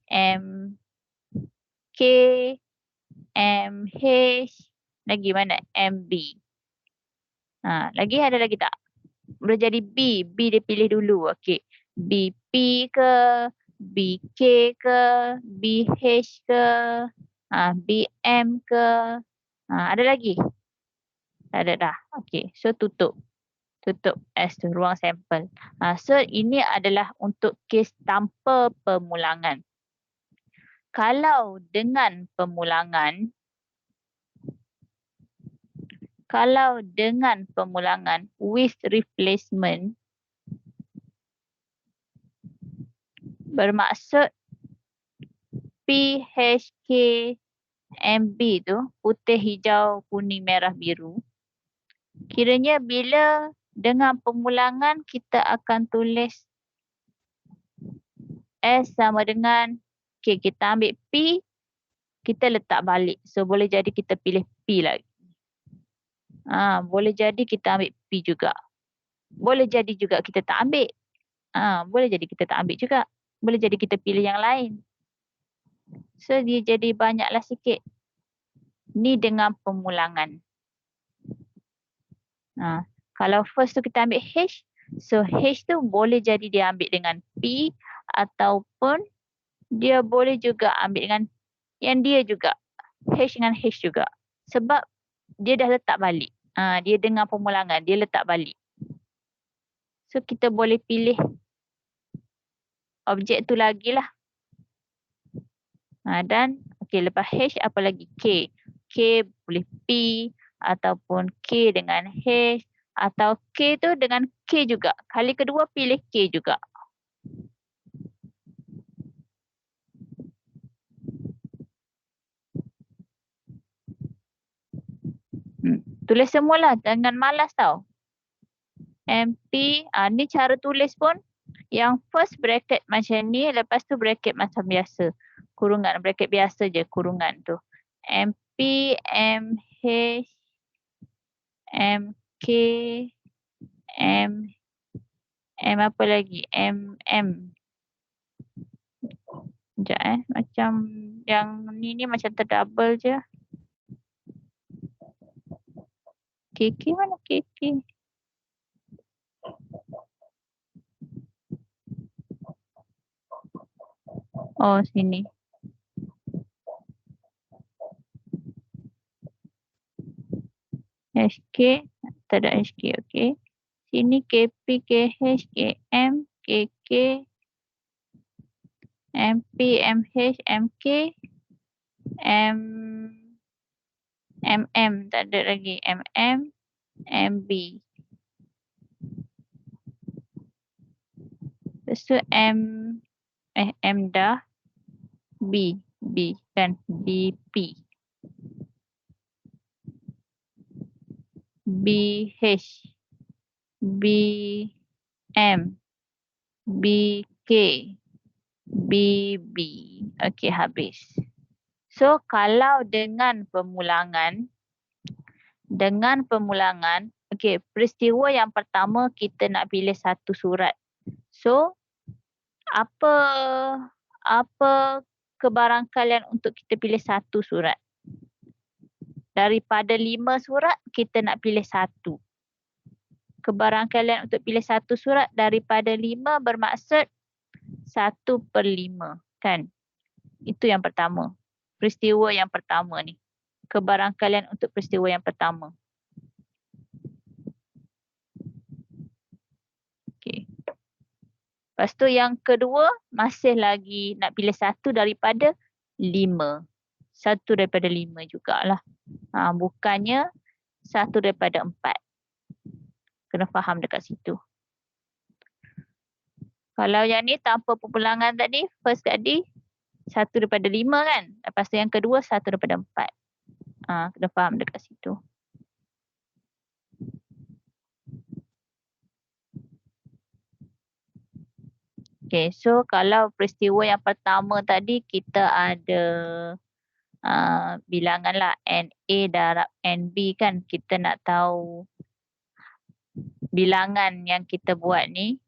MK, MH, lagi mana? MB. Lagi ada lagi tak? Boleh jadi B. B dia pilih dulu. Okay. BP ke, BK ke, BH ke, BM ke. Ada lagi? Ada dah. Okay. So tutup. Tutup S tu, ruang sampel. So ini adalah untuk kes tanpa pemulangan. Kalau dengan pemulangan, with replacement, bermaksud P, H, K, M, B tu, putih, hijau, kuning, merah, biru. Kiranya bila dengan pemulangan, kita akan tulis S sama dengan, okay, kita ambil P, kita letak balik. So boleh jadi kita pilih P lagi. Boleh jadi kita ambil P juga. Boleh jadi juga kita tak ambil. Boleh jadi kita tak ambil juga. Boleh jadi kita pilih yang lain. So dia jadi banyaklah sikit. Ni dengan pemulangan. Kalau first tu kita ambil H, So H tu boleh jadi dia ambil dengan P ataupun dia boleh juga ambil dengan yang dia juga. H dengan H juga. Sebab dia dah letak balik. Dia dengan pemulangan, dia letak balik. So kita boleh pilih objek tu lagi lah. Dan lepas H apa lagi? K. K boleh P ataupun K dengan H atau K tu dengan K juga. Kali kedua pilih K juga. Tulis semualah, jangan malas tau. MP, ni cara tulis pun yang first bracket macam ni, lepas tu bracket macam biasa. Kurungan, bracket biasa je kurungan tu. MP, MH, MK, M apa lagi? MM. Sekejap macam yang ni macam terdouble je. KK mana KK? Oh sini. HK, tak ada HK, okey. Sini KP, KH, KM, KK, MP, MH, MK, MM, tak ada lagi. MM, MB. Lepas tu M dah. B kan. BP. BH. BM. BK. BB. Okey, habis. So, kalau dengan pemulangan, peristiwa yang pertama kita nak pilih satu surat. So, apa kebarangkalian untuk kita pilih satu surat? Daripada 5 surat, kita nak pilih satu. Kebarangkalian untuk pilih satu surat daripada 5 bermaksud 1/5, kan? Itu yang pertama. Peristiwa yang pertama ni. Kebarangkalian untuk peristiwa yang pertama. Okey. Lepas tu yang kedua, masih lagi nak pilih satu daripada 5. Satu daripada 5 jugalah. Bukannya satu daripada 4. Kena faham dekat situ. Kalau yang ni tanpa pemulangan tadi, first tadi, 1 daripada 5 kan? Lepas tu yang kedua, 1 daripada 4. Kena faham dekat situ. Okay, so kalau peristiwa yang pertama tadi, kita ada bilangan lah NA darab NB kan. Kita nak tahu bilangan yang kita buat ni.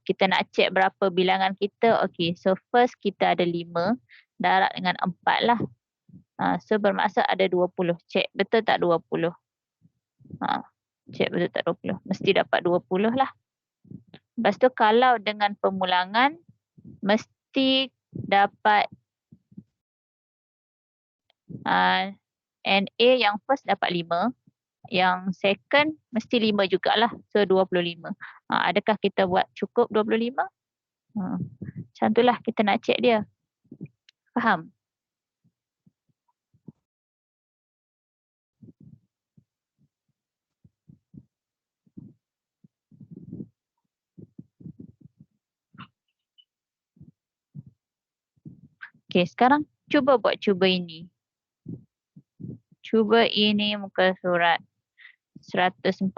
Kita nak check berapa bilangan kita. Okay, so first kita ada 5 darab dengan 4 lah. So bermaksud ada 20. Check betul tak 20? Check betul tak 20? Mesti dapat 20 lah. Lepas tu kalau dengan pemulangan, mesti dapat NA yang first dapat 5. Yang second mesti 5 jugalah. So 25. Adakah kita buat cukup 25? Macam itulah kita nak check dia. Faham? Okay, sekarang cuba ini. Cuba ini muka surat 141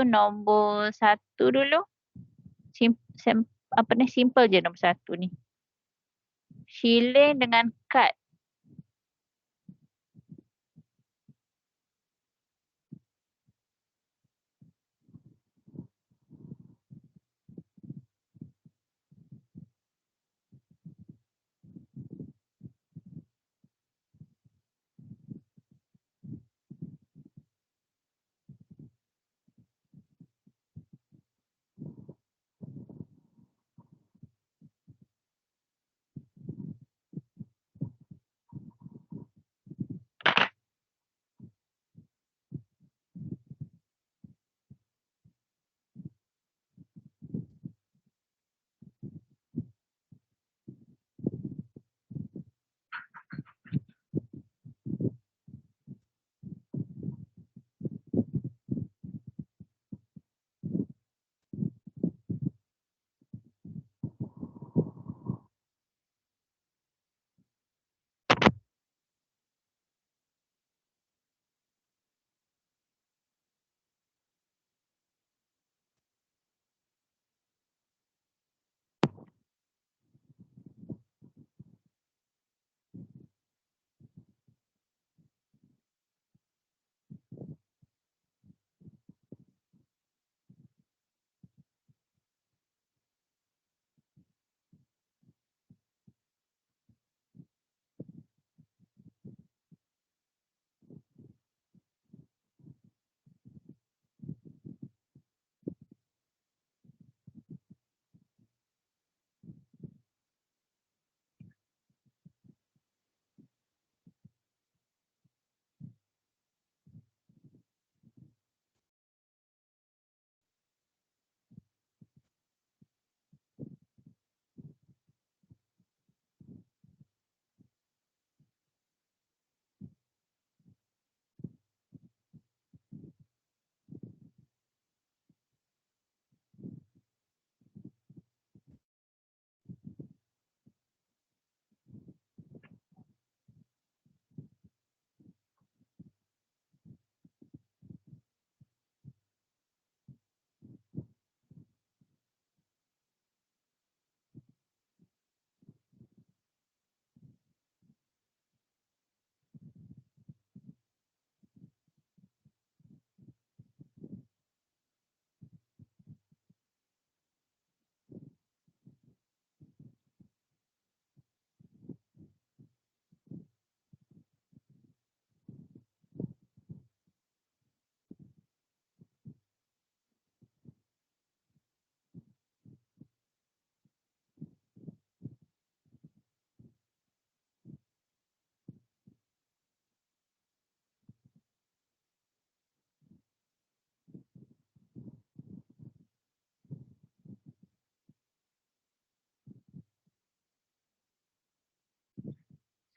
nombor 1 dulu. Simple je nombor 1 ni. Shilling dengan kad.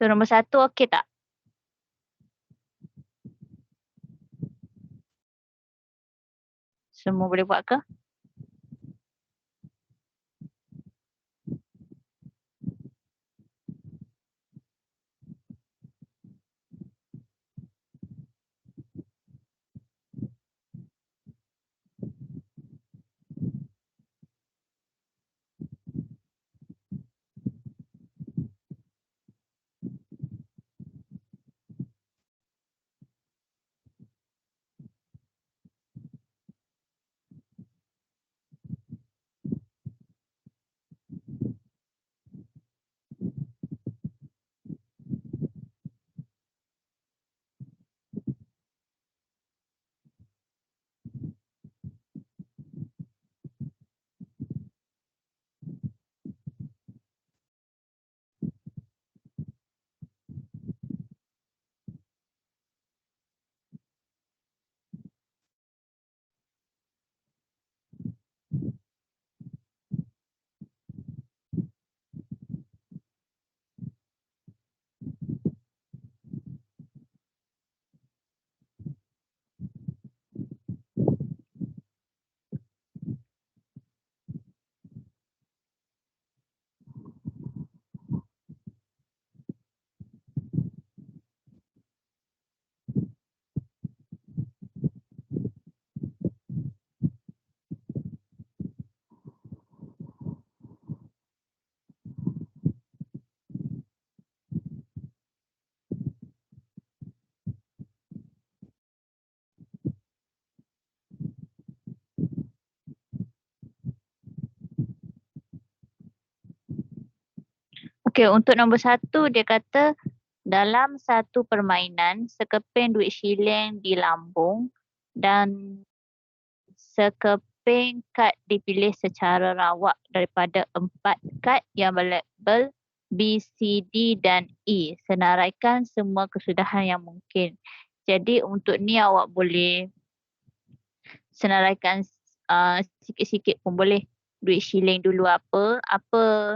So nombor 1 okey tak? Semua boleh buat ke? Okey, untuk nombor 1 dia kata dalam satu permainan sekeping duit shilling dilambung dan sekeping kad dipilih secara rawak daripada 4 kad yang berlabel B, C, D dan E. Senaraikan semua kesudahan yang mungkin. Jadi untuk ni awak boleh senaraikan sikit-sikit pun boleh. Duit shilling dulu apa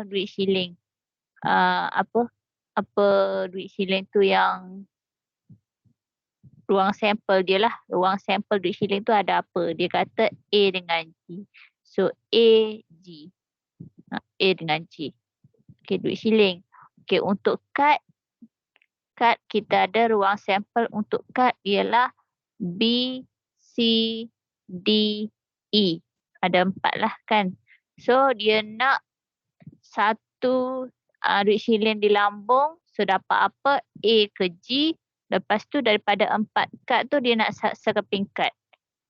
duit shilling. Apa duit shilling tu yang ruang sampel dia lah. Ruang sampel duit shilling tu ada apa. Dia kata A dengan G. So A, G. A dengan G. Okay, duit shilling. Okay, untuk kad kita ada ruang sampel untuk kad ialah B, C, D, E. Ada 4 lah kan. So dia nak satu duit shilling dilambung. So dapat apa? A ke G. Lepas tu daripada 4 kad tu dia nak sekeping kad.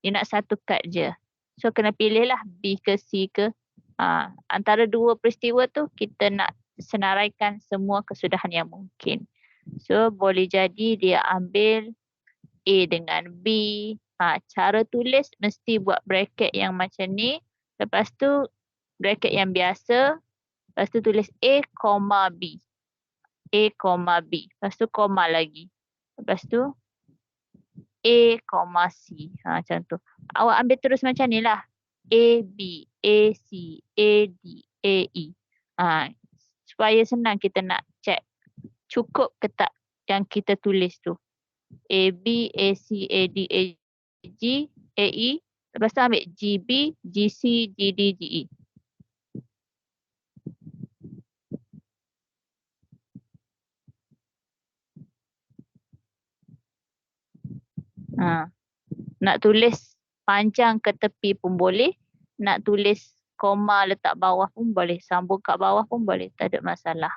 Dia nak satu kad je. So kena pilih lah B ke C ke. Antara dua peristiwa tu kita nak senaraikan semua kesudahan yang mungkin. So boleh jadi dia ambil A dengan B. Cara tulis mesti buat bracket yang macam ni. Lepas tu bracket yang biasa. Lepas tu tulis A, B. A, B. Lepas tu koma lagi. Lepas tu A, C. Macam tu. Awak ambil terus macam ni lah. A, B, A, C, A, D, A, E. Supaya senang kita nak check. Cukup ke tak yang kita tulis tu. A, B, A, C, A, D, A, G, A, E. Lepas tu ambil G, B, G, C, G, D, G, E. Nak tulis panjang ke tepi pun boleh. Nak tulis koma letak bawah pun boleh. Sambung kat bawah pun boleh. Tak ada masalah.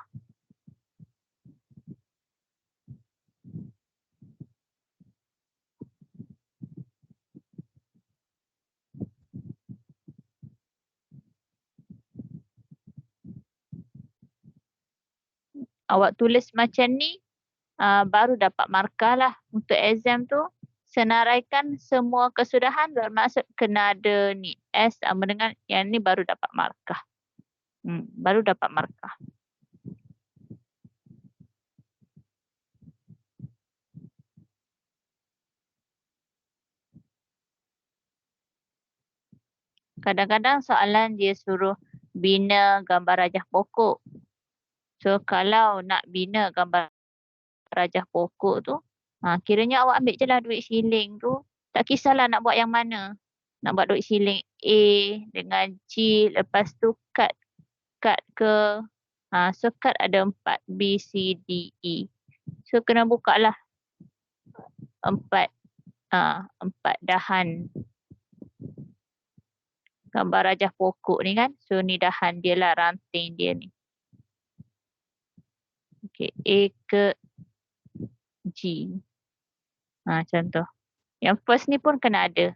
Awak tulis macam ni, baru dapat markah lah. Untuk exam tu, senaraikan semua kesudahan bermaksud kena ada ni S sama dengan yang ni baru dapat markah. Baru dapat markah. Kadang-kadang soalan dia suruh bina gambar rajah pokok. So kalau nak bina gambar rajah pokok tu. Kiranya awak ambil je lah duit siling tu. Tak kisahlah nak buat yang mana. Nak buat duit siling A dengan G, lepas tu cut ke. So cut ada 4, B, C, D, E. So kena buka lah 4, 4 dahan gambar rajah pokok ni kan. So ni dahan dia lah, ranting dia ni. Okay, A ke G. Contoh. Yang first ni pun kena ada.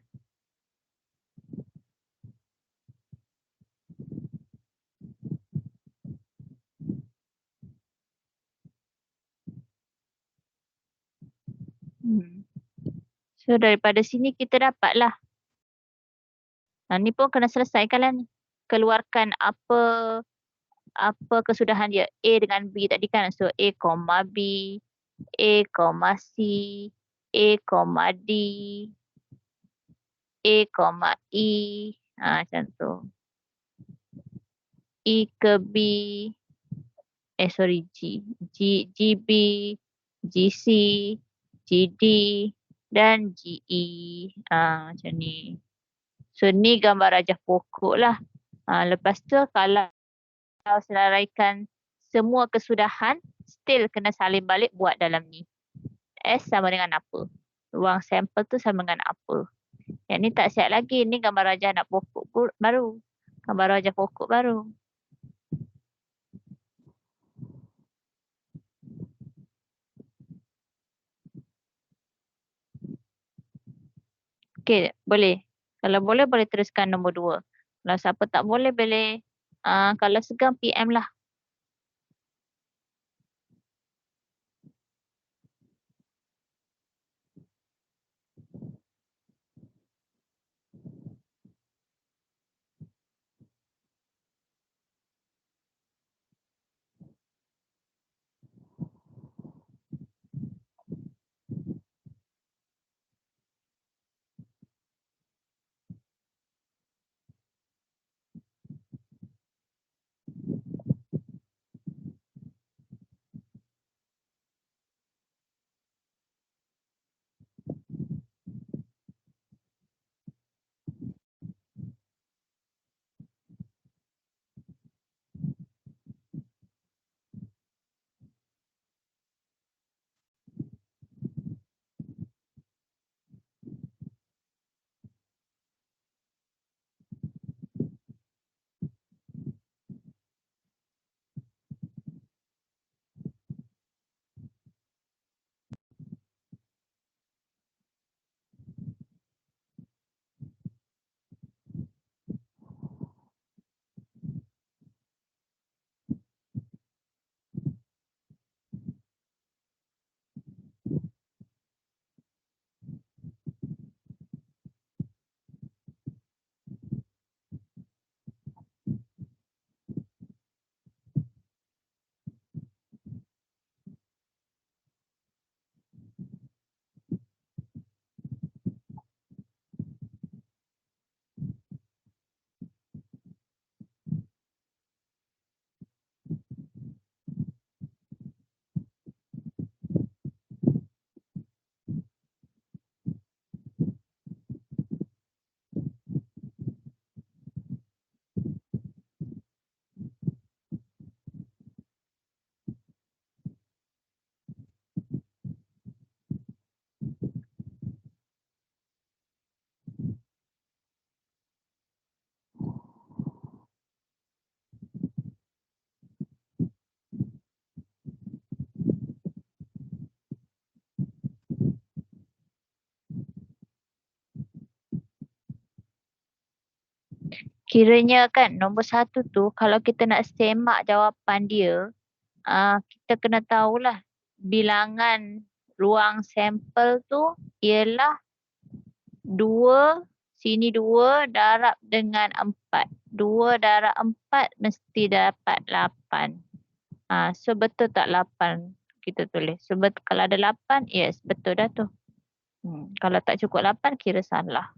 So daripada sini kita dapatlah. Ni pun kena selesaikan lah ni. Keluarkan apa kesudahan dia. A dengan B tadi kan. So A, B, A, C, A, D, A, E. Macam tu. E ke B. G. GB, GC, GD dan GE. Macam ni. So ni gambar rajah pokok lah. Lepas tu kalau selaraikan semua kesudahan, still kena salin balik buat dalam ni. S sama dengan apa? Ruang sampel tu sama dengan apa? Yang ni tak siap lagi. Ni gambar rajah anak pokok baru. Gambar rajah pokok baru. Okey, boleh. Kalau boleh teruskan nombor 2. Kalau siapa tak boleh, kalau segan PM lah. Kiranya kan nombor 1 tu kalau kita nak semak jawapan dia, kita kena tahulah bilangan ruang sampel tu ialah 2, sini 2 darab dengan 4. 2 darab 4 mesti dapat 8. So betul tak 8 kita tulis? So kalau ada 8, yes betul dah tu. Kalau tak cukup 8 kira salah.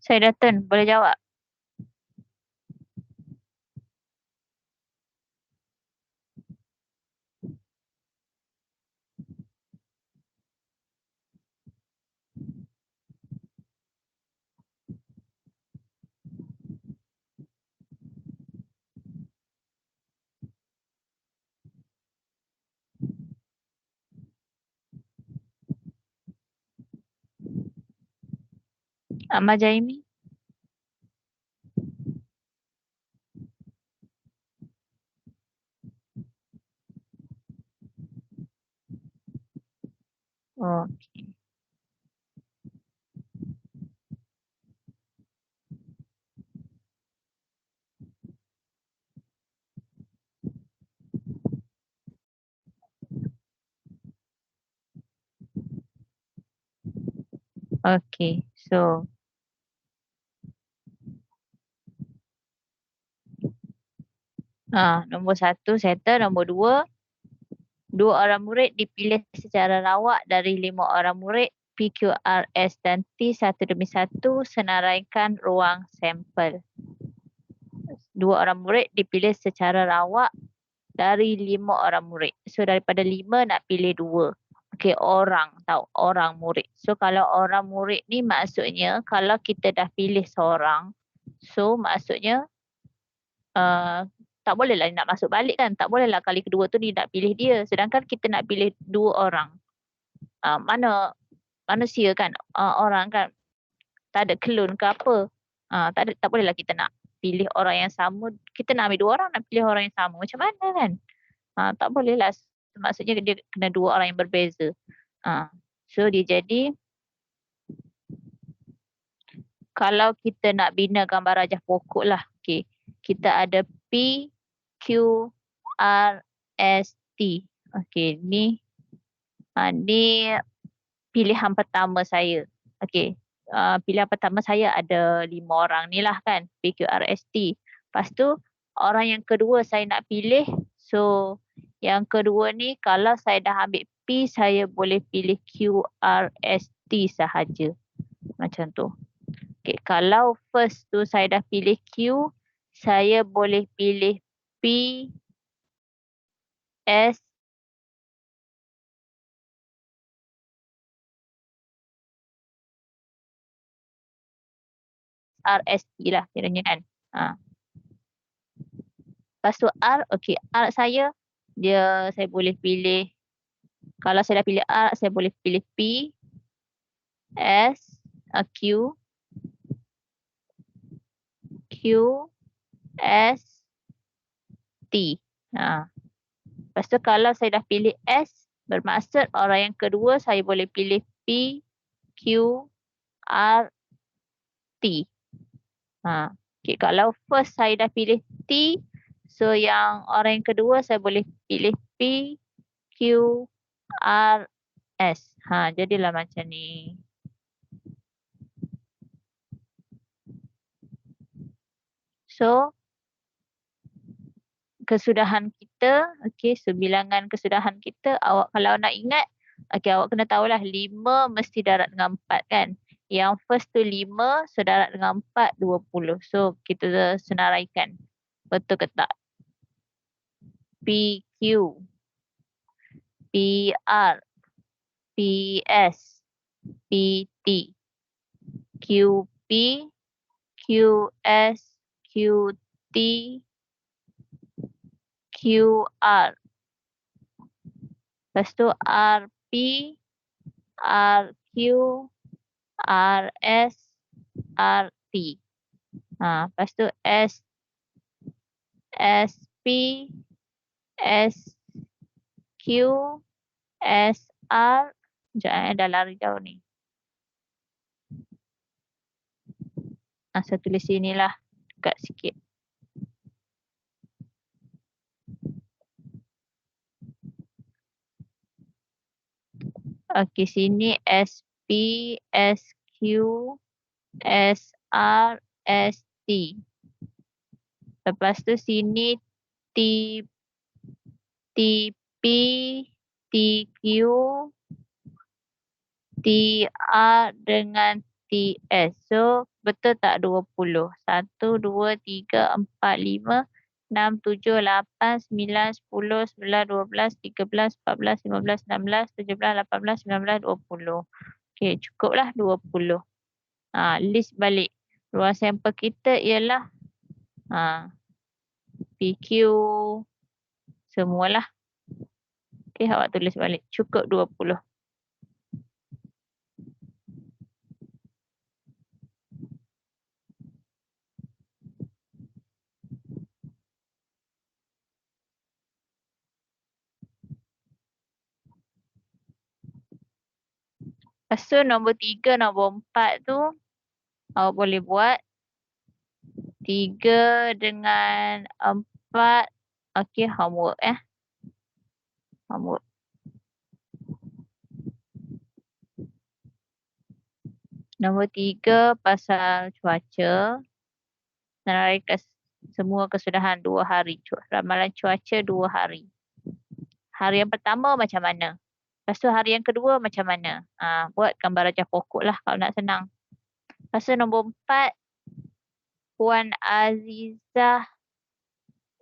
Saya dah turn, boleh jawab. Ahmad Jaimi. Oh, okay. So, nombor 1 settle, nombor 2, 2 orang murid dipilih secara rawak dari 5 orang murid P, Q, R, S dan T satu demi satu senaraikan ruang sampel. 2 orang murid dipilih secara rawak dari 5 orang murid. So daripada 5 nak pilih 2. Okey, orang tahu, orang murid. So kalau orang murid ni maksudnya kalau kita dah pilih seorang, so maksudnya tak bolehlah nak masuk balik kan. Tak bolehlah kali kedua tu dia nak pilih dia. Sedangkan kita nak pilih 2 orang. Mana manusia kan, orang kan tak ada kelun ke apa. Tak bolehlah kita nak pilih orang yang sama. Kita nak ambil 2 orang nak pilih orang yang sama. Macam mana kan? Tak bolehlah. Maksudnya dia kena 2 orang yang berbeza. So dia jadi kalau kita nak bina gambar rajah pokok lah. Okay. Kita ada P, Q, R, S, T. Okay. Ni pilihan pertama saya. Okay. Pilihan pertama saya ada 5 orang ni lah kan. P, Q, R, S, T. Lepas tu orang yang kedua saya nak pilih. So yang kedua ni kalau saya dah ambil P, saya boleh pilih Q, R, S, T sahaja. Macam tu. Okay, kalau first tu saya dah pilih Q, saya boleh pilih P, S, R, S, T lah kiranya kan. Lepas tu R, okay, R saya saya boleh pilih, kalau saya dah pilih R, saya boleh pilih P, S, Q, Q, S, T. Lepas tu kalau saya dah pilih S, bermaksud orang yang kedua saya boleh pilih P, Q, R, T. Okay, kalau first saya dah pilih T, so yang orang yang kedua saya boleh pilih P, Q, R, S. Jadilah macam ni. So, kesudahan kita, okay, so bilangan kesudahan kita, awak kalau nak ingat, okay, awak kena tahulah 5 mesti darat dengan 4 kan. Yang first tu 5, so darat dengan 4, 20. So, kita senaraikan. Betul ke tak? PQ, PR, PS, PT, QP, QS, QT, QR. Lepas tu RP, RQ, RS, RT. Lepas tu SP, SQ, SR. Sekejap dah lari jauh ni. Saya tulis sini lah. Dekat sikit. Okey, sini SP, SQ, SR, ST. Lepas tu sini T, TP, TQ, TR dengan BTS. So, betul tak 20? 1, 2, 3, 4, 5, 6, 7, 8, 9, 10, 11, 12, 13, 14, 15, 16, 17, 18, 19, 20. Okey, cukuplah 20. List balik. Ruang sampel kita ialah PQ, semualah. Okey, awak tulis balik. Cukup 20. Lepas tu nombor 3, nombor 4 tu awak boleh buat 3 dengan 4. Okey, homework Homework. Nombor 3 pasal cuaca. Senaraikan semua kesudahan 2 hari. Ramalan cuaca 2 hari. Hari yang pertama macam mana? Lepas tu hari yang kedua macam mana? Buat gambar rajah pokok lah kalau nak senang. Lepas tu nombor 4, Puan Azizah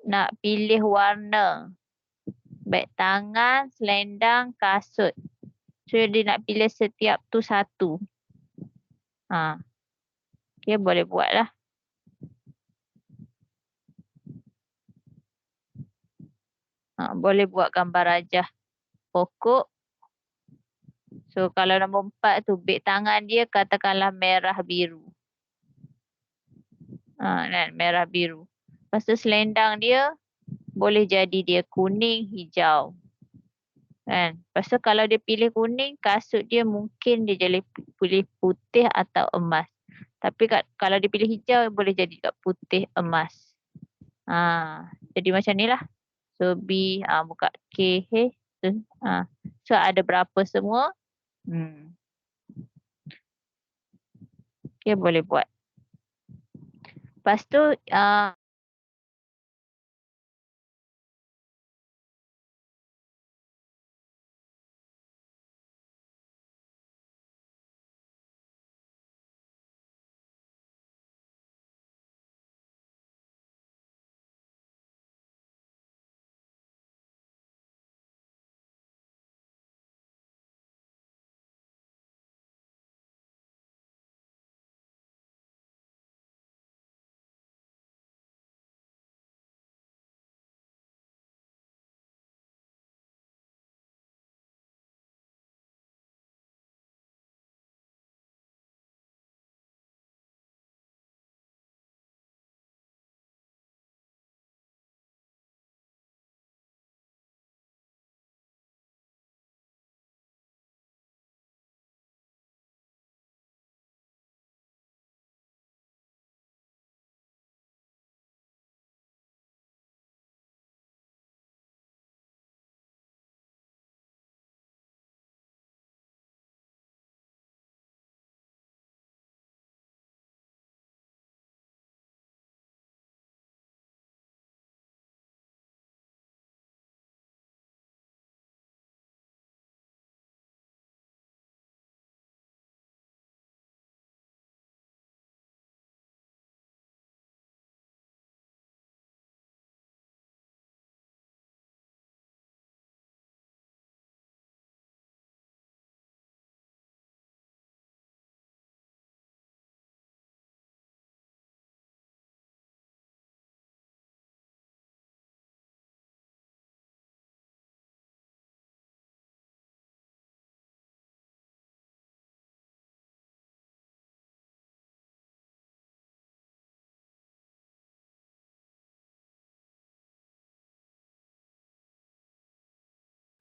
nak pilih warna. Beg tangan, selendang, kasut. So dia nak pilih setiap tu satu. Okay, boleh buat lah. Boleh buat gambar rajah pokok. So kalau nombor 4 tu beg tangan dia katakanlah merah biru. Kan, merah biru. Lepas tu selendang dia boleh jadi dia kuning, hijau. Kan? Lepas tu kalau dia pilih kuning, kasut dia mungkin dia jadi pilih putih atau emas. Tapi kalau dia pilih hijau, boleh jadi kat putih, emas. Jadi macam ni lah. So B, buka K, H. So ada berapa semua? Okay, boleh buat. Lepas tu,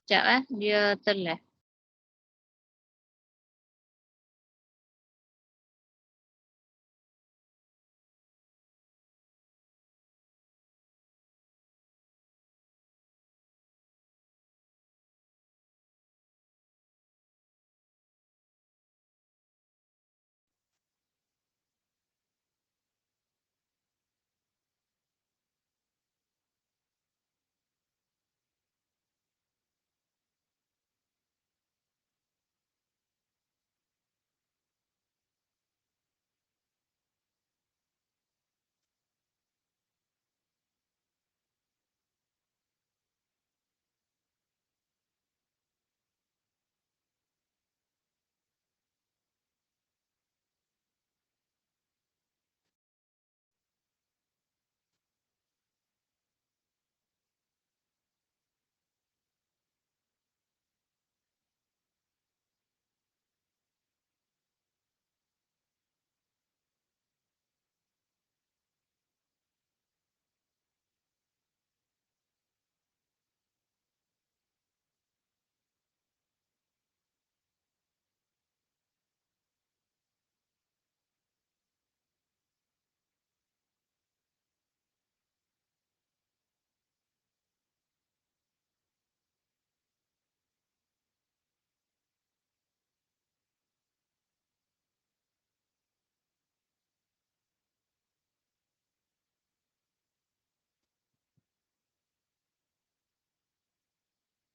sekejap dia terleh.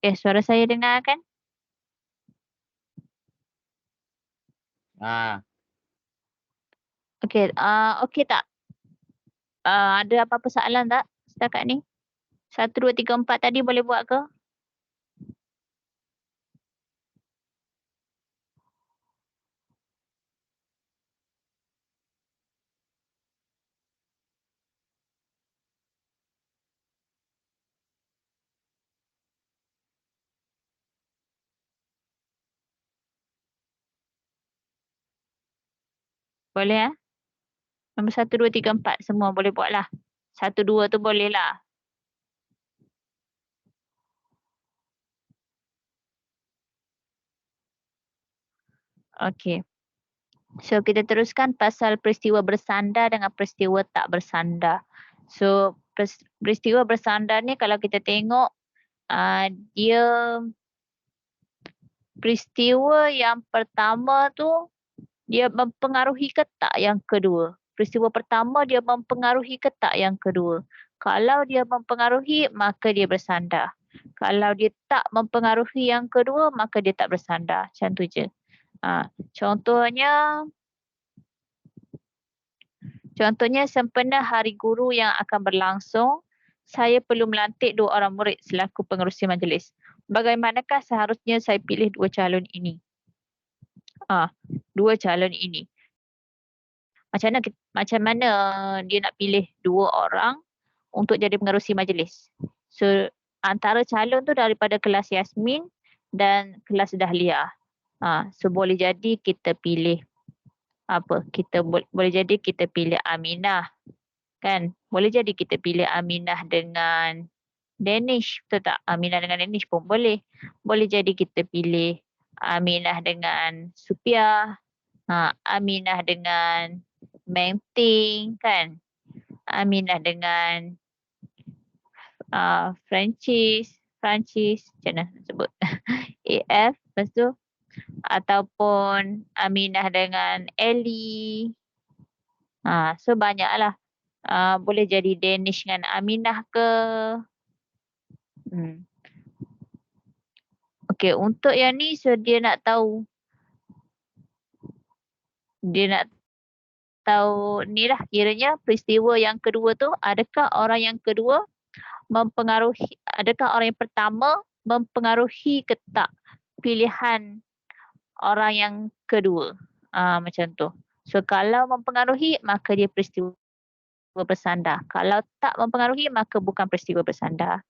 Suara saya dengar kan? Ah, Okey, okey tak? Ada apa-apa soalan tak setakat ni? 1, 2, 3, 4 tadi boleh buat ke? Boleh Nombor 1, 2, 3, 4 semua boleh buat lah. 1, 2 tu boleh lah. Okey. So kita teruskan pasal peristiwa bersandar dengan peristiwa tak bersandar. So peristiwa bersandar ni kalau kita tengok dia peristiwa yang pertama tu dia mempengaruhi ke tak yang kedua? Peristiwa pertama dia mempengaruhi ke tak yang kedua? Kalau dia mempengaruhi maka dia bersandar. Kalau dia tak mempengaruhi yang kedua maka dia tak bersandar. Macam tu je. Contohnya sempena Hari Guru yang akan berlangsung, saya perlu melantik 2 orang murid selaku pengerusi majlis. Bagaimanakah seharusnya saya pilih 2 calon ini? 2 calon ini. Macam mana dia nak pilih 2 orang untuk jadi pengerusi majlis? So antara calon tu daripada kelas Yasmin dan kelas Dahlia. So boleh jadi kita pilih boleh jadi kita pilih Aminah. Kan? Boleh jadi kita pilih Aminah dengan Danish, betul tak? Aminah dengan Danish pun boleh. Boleh jadi kita pilih Aminah dengan Supia, Aminah dengan Meng Ting, kan? Aminah dengan Francis, macam mana nak sebut? AF, lepas tu ataupun Aminah dengan Ellie. So banyaklah. Boleh jadi Danish dengan Aminah ke. Okey, untuk yang ni dia nak tahu ni lah kiranya peristiwa yang kedua tu adakah orang yang kedua adakah orang yang pertama mempengaruhi ke tak pilihan orang yang kedua. Macam tu. So kalau mempengaruhi maka dia peristiwa bersandar. Kalau tak mempengaruhi maka bukan peristiwa bersandar.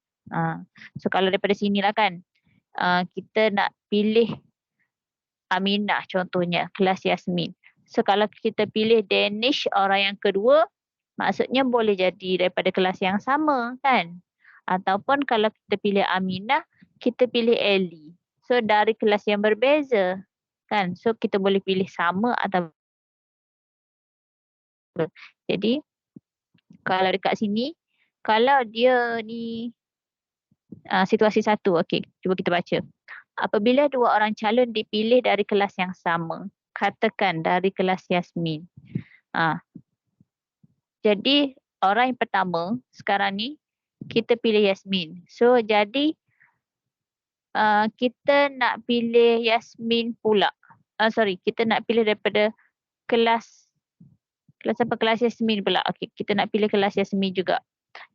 So kalau daripada sinilah kan kita nak pilih Aminah contohnya, kelas Yasmin. So kalau kita pilih Danish orang yang kedua, maksudnya boleh jadi daripada kelas yang sama kan? Ataupun kalau kita pilih Aminah, kita pilih Ellie. So dari kelas yang berbeza kan? So kita boleh pilih sama atau jadi kalau dekat sini, kalau dia ni situasi 1, okey, cuba kita baca. Apabila 2 orang calon dipilih dari kelas yang sama, katakan dari kelas Yasmin. Jadi orang yang pertama sekarang ni kita pilih Yasmin. So jadi kita nak pilih Yasmin pula. Kita nak pilih daripada kelas apa? Kelas Yasmin pula. Okey, kita nak pilih kelas Yasmin juga.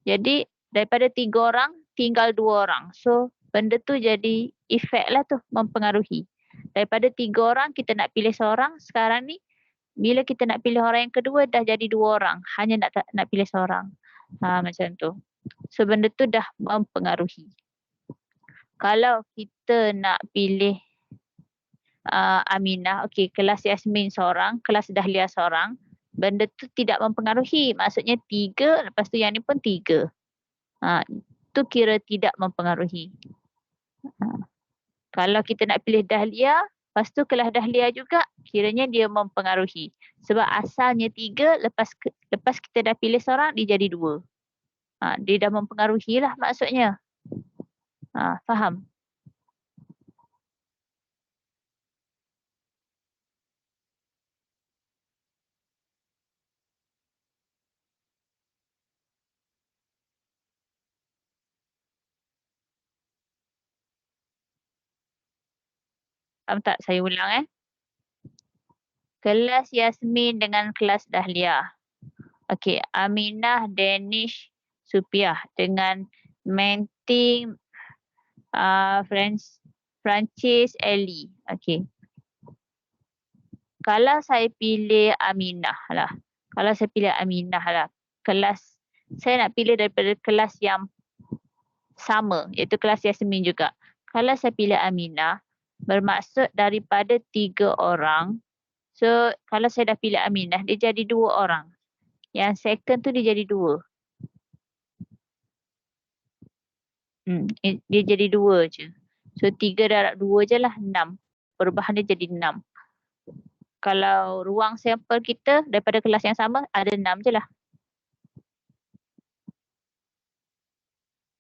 Jadi daripada 3 orang tinggal 2 orang. So benda tu jadi efek lah tu mempengaruhi. Daripada 3 orang kita nak pilih seorang, sekarang ni bila kita nak pilih orang yang kedua dah jadi 2 orang, hanya nak pilih seorang. Macam tu. So benda tu dah mempengaruhi. Kalau kita nak pilih Aminah, okey, kelas Yasmin seorang, kelas Dahlia seorang, benda tu tidak mempengaruhi. Maksudnya 3, lepas tu yang ni pun 3. Tu kira tidak mempengaruhi. Kalau kita nak pilih Dahlia, lepas tu kelas Dahlia juga, kiranya dia mempengaruhi. Sebab asalnya 3, lepas kita dah pilih seorang, dia jadi 2. Dia dah mempengaruhi lah maksudnya. Faham? Faham tak? Saya ulang. Kelas Yasmin dengan kelas Dahlia. Okey, Aminah, Danish, Supiah dengan Menting, Francis, Ellie. Okey. Kalau saya pilih Aminah lah. Kelas, saya nak pilih daripada kelas yang sama, iaitu kelas Yasmin juga. Kalau saya pilih Aminah, bermaksud daripada 3 orang. So, kalau saya dah pilih Aminah, dia jadi 2 orang. Yang second tu dia jadi 2. Dia jadi 2 je. So 3 darab 2 je lah, 6. Perubahan dia jadi 6. Kalau ruang sampel kita daripada kelas yang sama ada 6 je lah.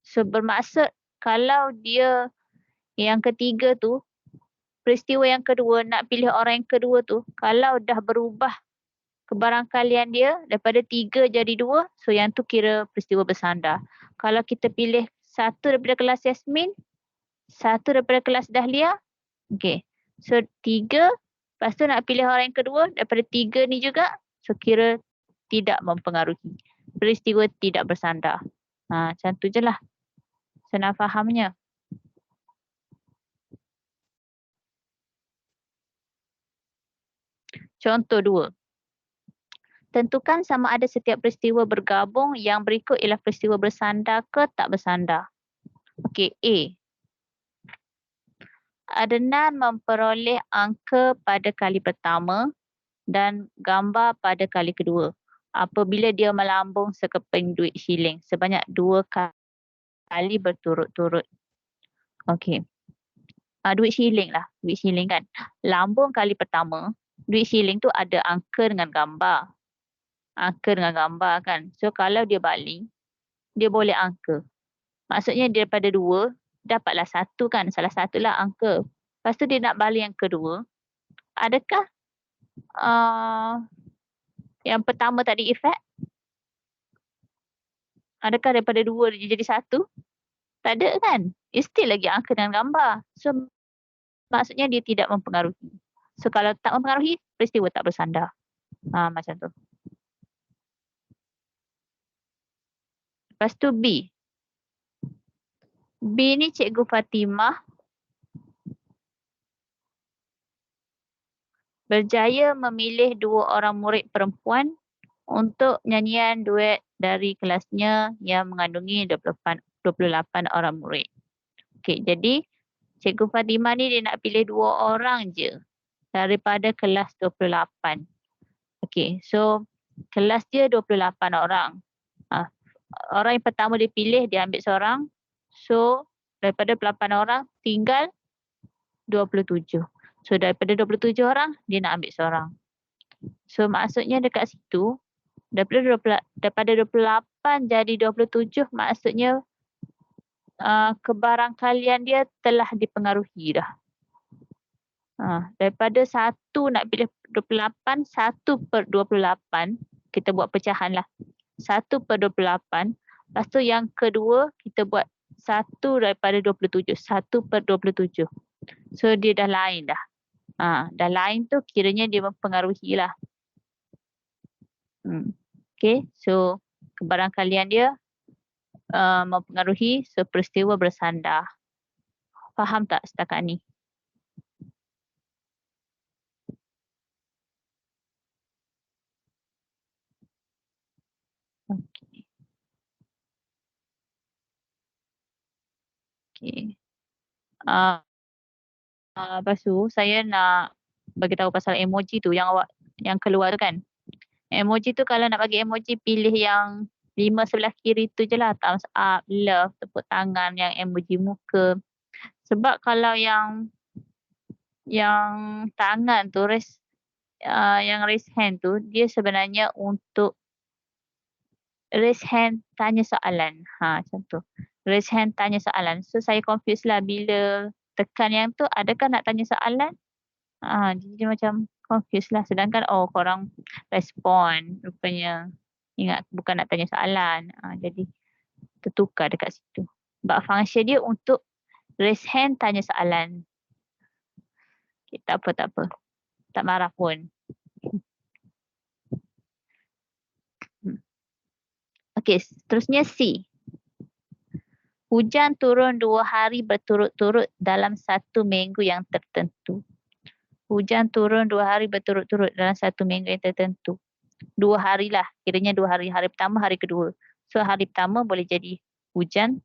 So bermaksud kalau dia yang ketiga tu, peristiwa yang kedua nak pilih orang yang kedua tu, kalau dah berubah kebarangkalian dia daripada 3 jadi 2, so yang tu kira peristiwa bersandar. Kalau kita pilih satu daripada kelas Yasmin, satu daripada kelas Dahlia, okey. So 3, lepas tu nak pilih orang yang kedua daripada 3 ni juga, so kira tidak mempengaruhi. Peristiwa tidak bersandar. Macam tu je lah. Senang fahamnya. Contoh 2. Tentukan sama ada setiap peristiwa bergabung yang berikut ialah peristiwa bersandar ke tak bersandar. Okey, A. Adnan memperoleh angka pada kali pertama dan gambar pada kali kedua apabila dia melambung sekeping duit shilling sebanyak 2 kali berturut-turut. Okey. Duit shilling kan. Lambung kali pertama, duit shilling tu ada angka dengan gambar. Kan. So kalau dia baling, dia boleh angka. Maksudnya daripada 2, dapatlah 1 kan. Salah satulah angka. Lepas tu dia nak baling yang kedua. Adakah yang pertama tadi efek? Adakah daripada 2 dia jadi 1? Tak ada kan? Still lagi angka dengan gambar. So maksudnya dia tidak mempengaruhi. So kalau tak mempengaruhi, peristiwa tak bersandar. Macam tu. Lepas tu B. B ni Cikgu Fatimah berjaya memilih 2 orang murid perempuan untuk nyanyian duet dari kelasnya yang mengandungi 28 orang murid. Okey, jadi Cikgu Fatimah ni dia nak pilih 2 orang je daripada kelas 28. Okey, so kelas dia 28 orang. Orang yang pertama dia pilih, dia ambil seorang. So daripada 8 orang tinggal 27. So daripada 27 orang, dia nak ambil seorang. So maksudnya dekat situ, daripada 28 jadi 27, maksudnya kebarangkalian dia telah dipengaruhi dah. Daripada 1 nak pilih 28, 1/28, kita buat pecahan lah. 1/28, lepas tu yang kedua kita buat 1 daripada 27, 1/27. So dia dah lain dah. Dah lain tu kiranya dia mempengaruhi lah. Okay, so kebarangkalian dia mempengaruhi, so peristiwa bersandar. Faham tak setakat ni? Okay. Lepas tu saya nak bagi tahu pasal emoji tu yang keluar tu kan. Emoji tu kalau nak bagi emoji pilih yang 5 sebelah kiri tu je lah. Thumbs up, love, tepuk tangan, yang emoji muka. Sebab kalau yang tangan tu, yang raise hand tu, dia sebenarnya untuk raise hand tanya soalan. Macam tu. Raise hand tanya soalan. So saya confuse lah bila tekan yang tu, adakah nak tanya soalan? Jadi macam confuse lah. Sedangkan korang respon rupanya. Ingat bukan nak tanya soalan. Jadi tertukar dekat situ. Sebab function dia untuk raise hand tanya soalan. Okay, tak apa, tak apa. Tak marah pun. Okey, seterusnya C. Hujan turun 2 hari berturut-turut dalam 1 minggu yang tertentu. Hujan turun 2 hari berturut-turut dalam 1 minggu yang tertentu. 2 hari lah, kiranya 2 hari. Hari pertama, hari kedua. So, hari pertama boleh jadi hujan,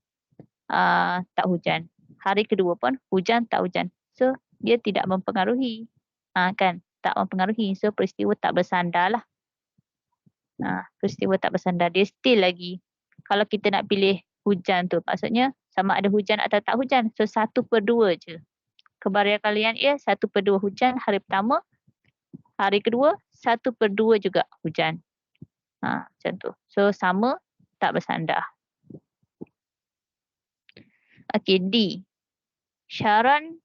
tak hujan. Hari kedua pun hujan, tak hujan. So, dia tidak mempengaruhi. Kan? Tak mempengaruhi. So, peristiwa tak bersandar lah. Peristiwa tak bersandar. Dia still lagi. Kalau kita nak pilih hujan tu, maksudnya sama ada hujan atau tak hujan. So, 1/2 je. Kebarian kalian 1/2 hujan hari pertama. Hari kedua, 1/2 juga hujan. Macam tu. So, sama, tak bersandar. Okey, D. Sharon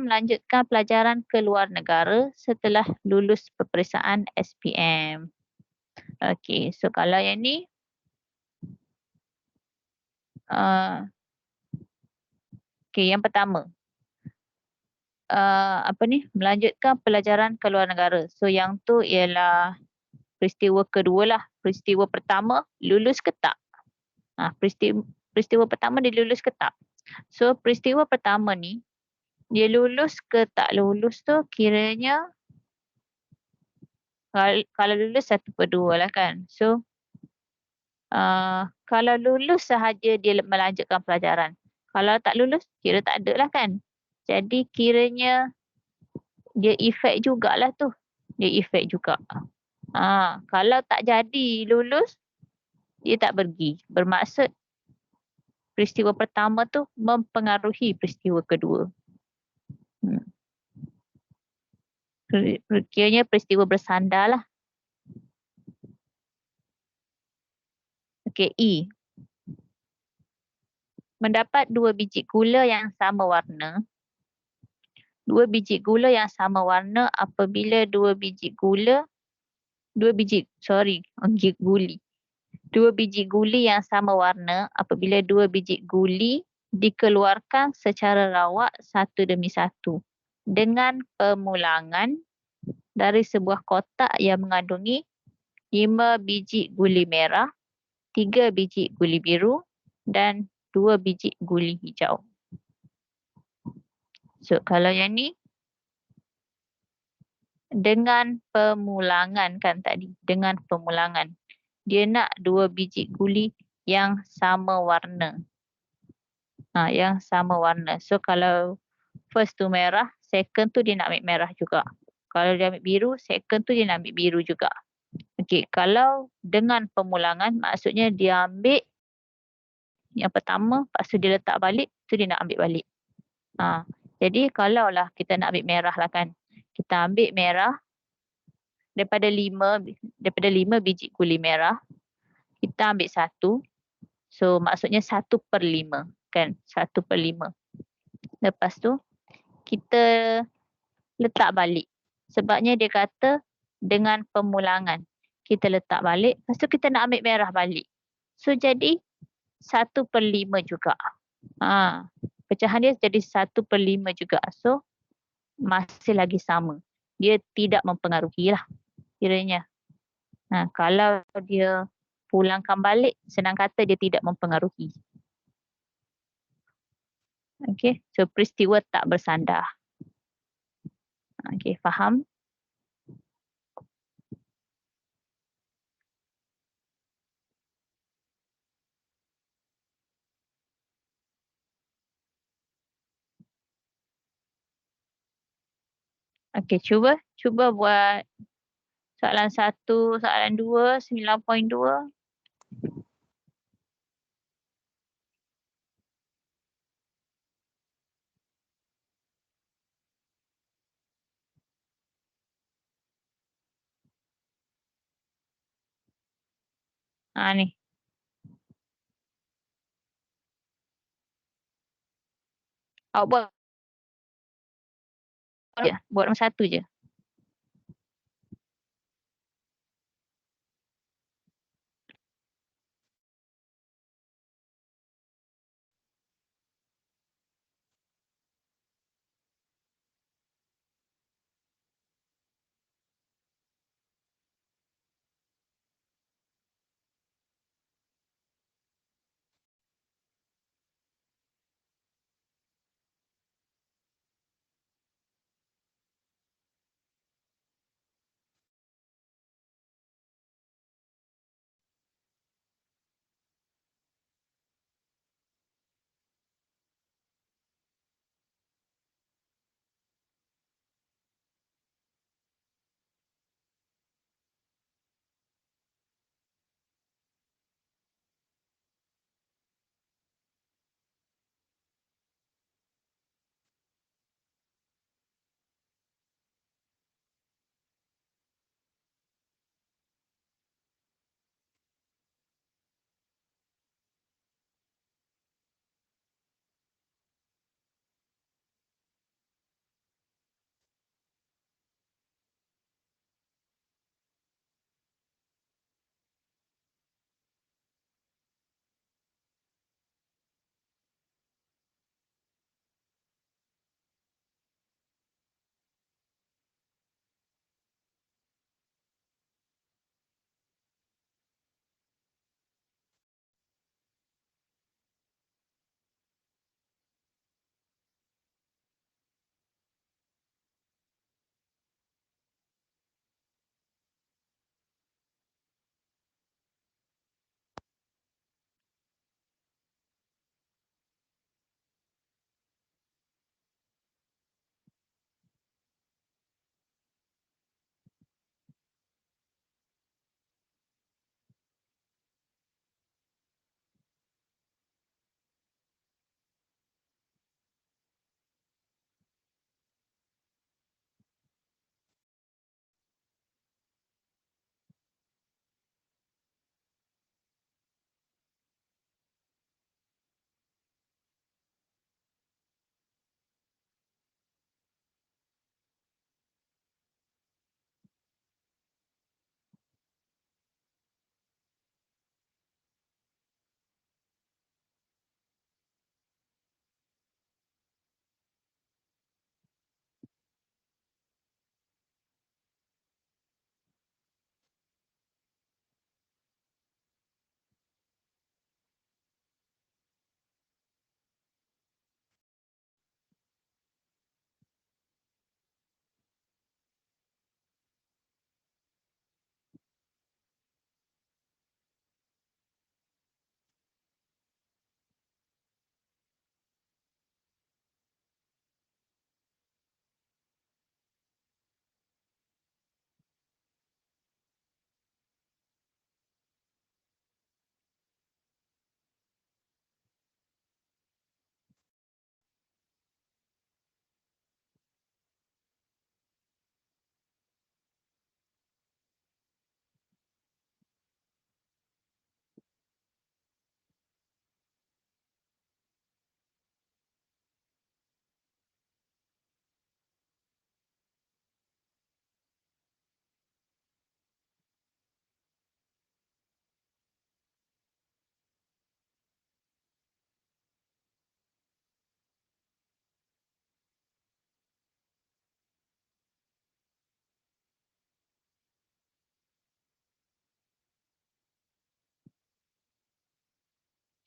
melanjutkan pelajaran ke luar negara setelah lulus peperiksaan SPM. Okey, so kalau yang ni, okey, yang pertama. Melanjutkan pelajaran ke luar negara. So, yang tu ialah peristiwa kedua lah. Peristiwa pertama, lulus ke tak? Peristiwa pertama dia lulus ke tak? So, peristiwa pertama ni, dia lulus ke tak lulus tu kiranya kalau lulus 1/2 lah kan. So, kalau lulus sahaja dia melanjutkan pelajaran. Kalau tak lulus, kira tak ada lah kan. Jadi kiranya dia efek jugalah tu. Dia efek juga. Kalau tak jadi lulus, dia tak pergi. Bermaksud peristiwa pertama tu mempengaruhi peristiwa kedua. Kiranya peristiwa bersandar lah. Okey, E. Mendapat 2 biji gula yang sama warna. 2 biji gula yang sama warna apabila 2 biji guli. 2 biji guli yang sama warna apabila 2 biji guli dikeluarkan secara rawak satu demi satu dengan pemulangan dari sebuah kotak yang mengandungi 5 biji guli merah, 3 biji guli biru dan 2 biji guli hijau. So, kalau yang ni dengan pemulangan kan tadi. Dengan pemulangan. Dia nak 2 biji guli yang sama warna. Yang sama warna. So, kalau first tu merah, second tu dia nak ambil merah juga. Kalau dia ambil biru, second tu dia nak ambil biru juga. Okey, kalau dengan pemulangan, maksudnya dia ambil yang pertama, lepas tu dia letak balik, tu dia nak ambil balik. Jadi, kalaulah kita nak ambil merah lah kan. Kita ambil merah daripada 5 biji guli merah, kita ambil 1. So, maksudnya 1/5 kan. 1/5. Lepas tu, kita letak balik. Sebabnya dia kata dengan pemulangan. Kita letak balik, lepas tu kita nak ambil merah balik. So, jadi 1/5 juga. Pecahan dia jadi 1/5 juga. So, masih lagi sama. Dia tidak mempengaruhi lah kiranya. Kalau dia pulangkan balik, senang kata dia tidak mempengaruhi. Okey, so peristiwa tak bersandar. Okey, faham? Okey, cuba buat soalan 1, soalan 2, 9.2. Ni. Awak buat nombor 1 je.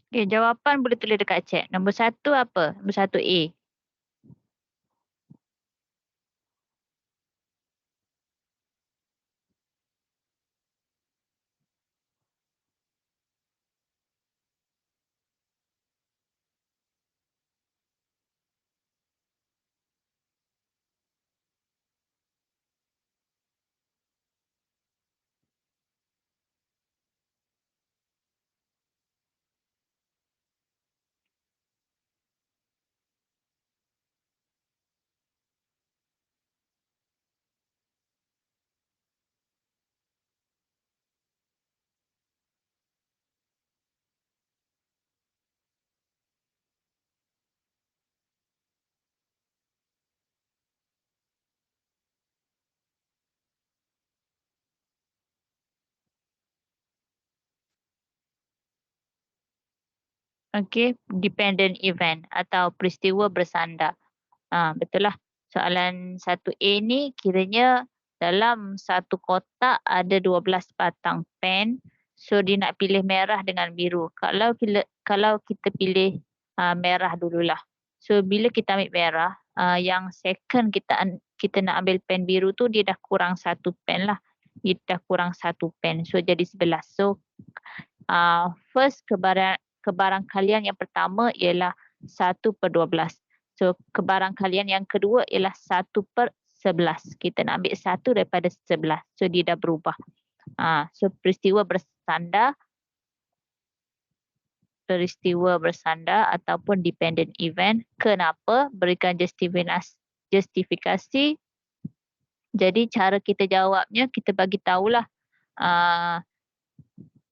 Okay, jawapan boleh tulis dekat chat. Nombor 1 apa? Nombor 1 A. Okay, dependent event atau peristiwa bersandar. Betul lah. Soalan 1A ni kiranya dalam satu kotak ada 12 batang pen. So dia nak pilih merah dengan biru. Kalau kita pilih merah dululah. So bila kita ambil merah, yang second kita nak ambil pen biru tu dia dah kurang satu pen lah. Dia dah kurang satu pen. So jadi 11. So first kebarangkalian yang pertama ialah 1/12. So kebarangkalian yang kedua ialah 1/11. Kita nak ambil 1 daripada 11. So dia dah berubah. So peristiwa bersandar ataupun dependent event. Kenapa? Berikan justifikasi. Jadi cara kita jawabnya kita bagi tahulah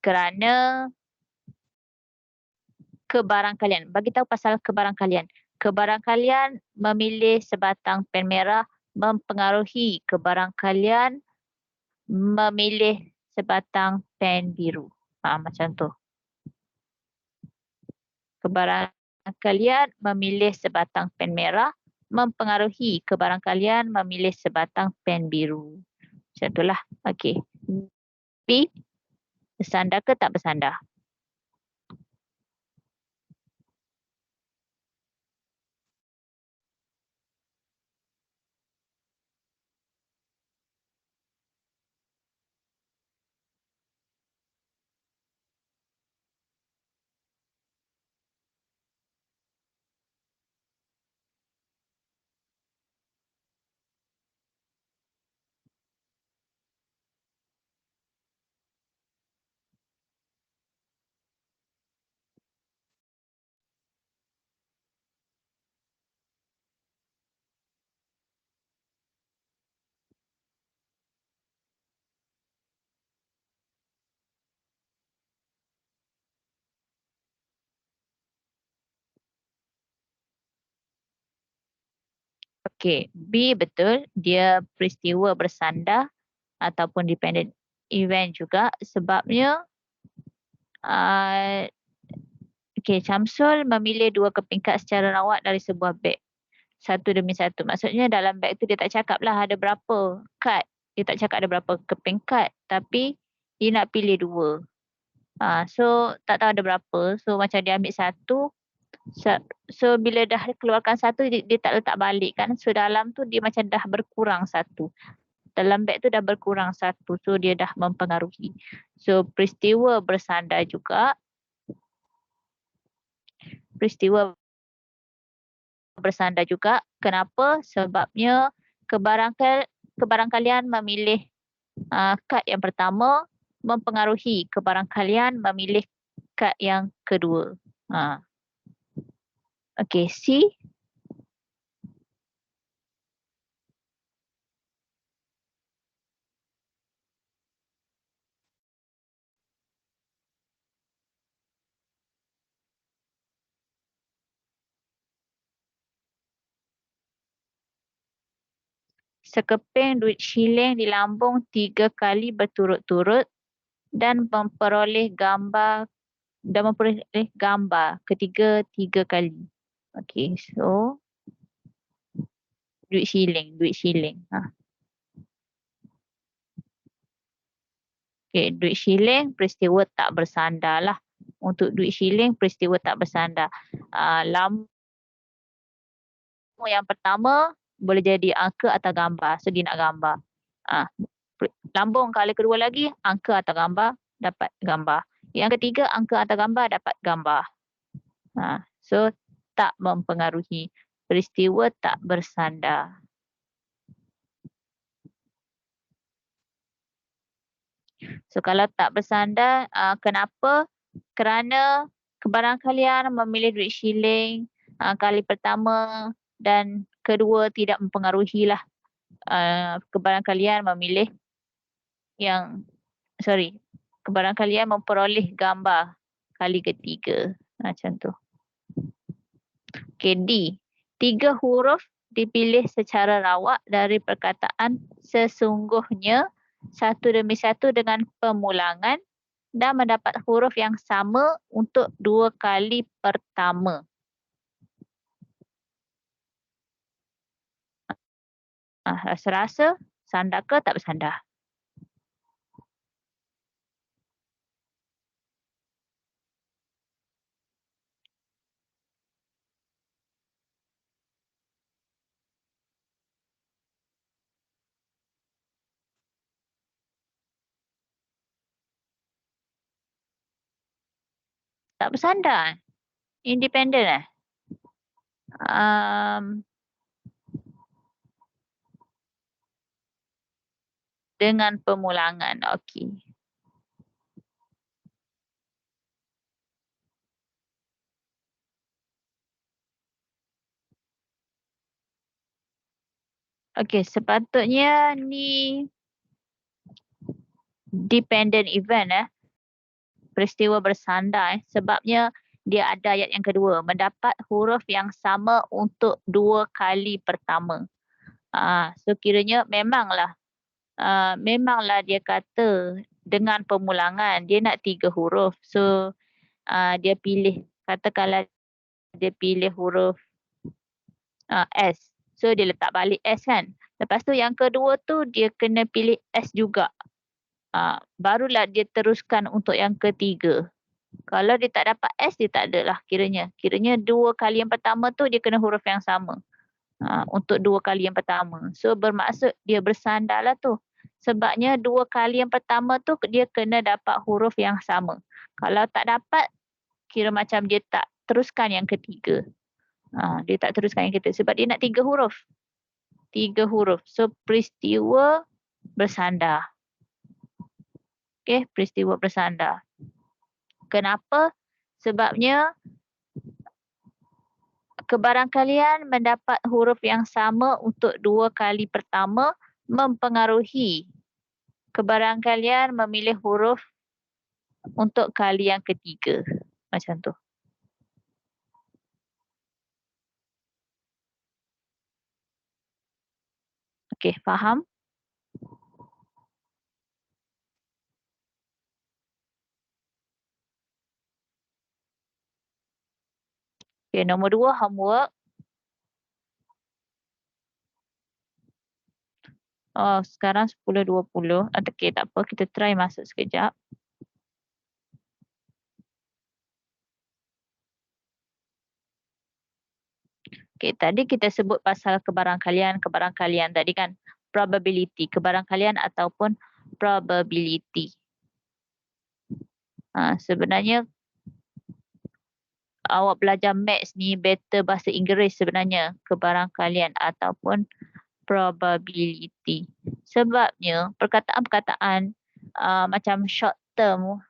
kerana kebarangkalian. Bagi tahu pasal kebarangkalian. Kebarangkalian memilih sebatang pen merah mempengaruhi kebarangkalian memilih sebatang pen biru. Macam tu. Kebarangkalian memilih sebatang pen merah mempengaruhi kebarangkalian memilih sebatang pen biru. Macam itulah. Okey. B, bersandar ke tak bersandar? Okey, B betul. Dia peristiwa bersandar ataupun dependent event juga sebabnya okey, Syamsul memilih 2 kepingkat secara rawat dari sebuah beg. Satu demi satu. Maksudnya dalam beg tu dia tak cakap lah ada berapa kad. Dia tak cakap ada berapa keping kad. Tapi dia nak pilih 2. So tak tahu ada berapa. So macam dia ambil satu. So bila dah keluarkan satu dia tak letak balik kan. So dalam tu dia macam dah berkurang satu. Dalam beg tu dah berkurang satu. So dia dah mempengaruhi. So peristiwa bersandar juga. Peristiwa bersandar juga. Kenapa? Sebabnya kebarangkalian memilih kad yang pertama mempengaruhi kebarangkalian memilih kad yang kedua. Okey, C. Sekeping duit shilling di lambung 3 kali berturut-turut dan memperoleh gambar ketiga 3 kali. Okey, so duit shilling. Okey, duit shilling peristiwa tak bersandar lah. Untuk duit shilling, peristiwa tak bersandar. Lambung yang pertama boleh jadi angka atau gambar. So, dia nak gambar. Lambung kali kedua lagi, angka atau gambar, dapat gambar. Yang ketiga, angka atau gambar, dapat gambar. So, tak mempengaruhi. Peristiwa tak bersandar. So, kalau tak bersandar, kenapa? Kerana kebarangkalian memilih duit shilling kali pertama dan kedua tidak mempengaruhi lah. Kebarangkalian memilih kebarangkalian memperoleh gambar kali ketiga. Macam tu. Okay, D. 3 huruf dipilih secara rawak dari perkataan sesungguhnya satu demi satu dengan pemulangan dan mendapat huruf yang sama untuk 2 kali pertama. Rasa-rasa sandar ke tak bersandar? Tak bersandar. Independen dengan pemulangan. Okey. Okey, sepatutnya ni dependent event peristiwa bersandar sebabnya dia ada ayat yang kedua, mendapat huruf yang sama untuk 2 kali pertama. So kiranya memanglah dia kata dengan pemulangan dia nak 3 huruf. So dia pilih, katakanlah dia pilih huruf S. So dia letak balik S kan. Lepas tu yang kedua tu dia kena pilih S juga. Barulah dia teruskan untuk yang ketiga. Kalau dia tak dapat S, dia tak ada lah kiranya. Kiranya 2 kali yang pertama tu dia kena huruf yang sama. Untuk 2 kali yang pertama. So bermaksud dia bersandar lah tu. Sebabnya 2 kali yang pertama tu dia kena dapat huruf yang sama. Kalau tak dapat, kira macam dia tak teruskan yang ketiga. Dia tak teruskan yang ketiga sebab dia nak 3 huruf. 3 huruf. So peristiwa bersandar. Okay, peristiwa bersandar. Kenapa? Sebabnya kebarangkalian mendapat huruf yang sama untuk 2 kali pertama mempengaruhi kebarangkalian memilih huruf untuk kali yang ketiga. Macam tu. Okey, faham? Okay, nombor 2, homework. Sekarang 10.20. Okay, tak apa. Kita try masuk sekejap. Okay, tadi kita sebut pasal kebarangkalian tadi kan. Probability, kebarangkalian ataupun probability. Sebenarnya awak belajar maths ni better bahasa Inggeris sebenarnya. Kebarangkalian ataupun probability. Sebabnya perkataan-perkataan macam short term,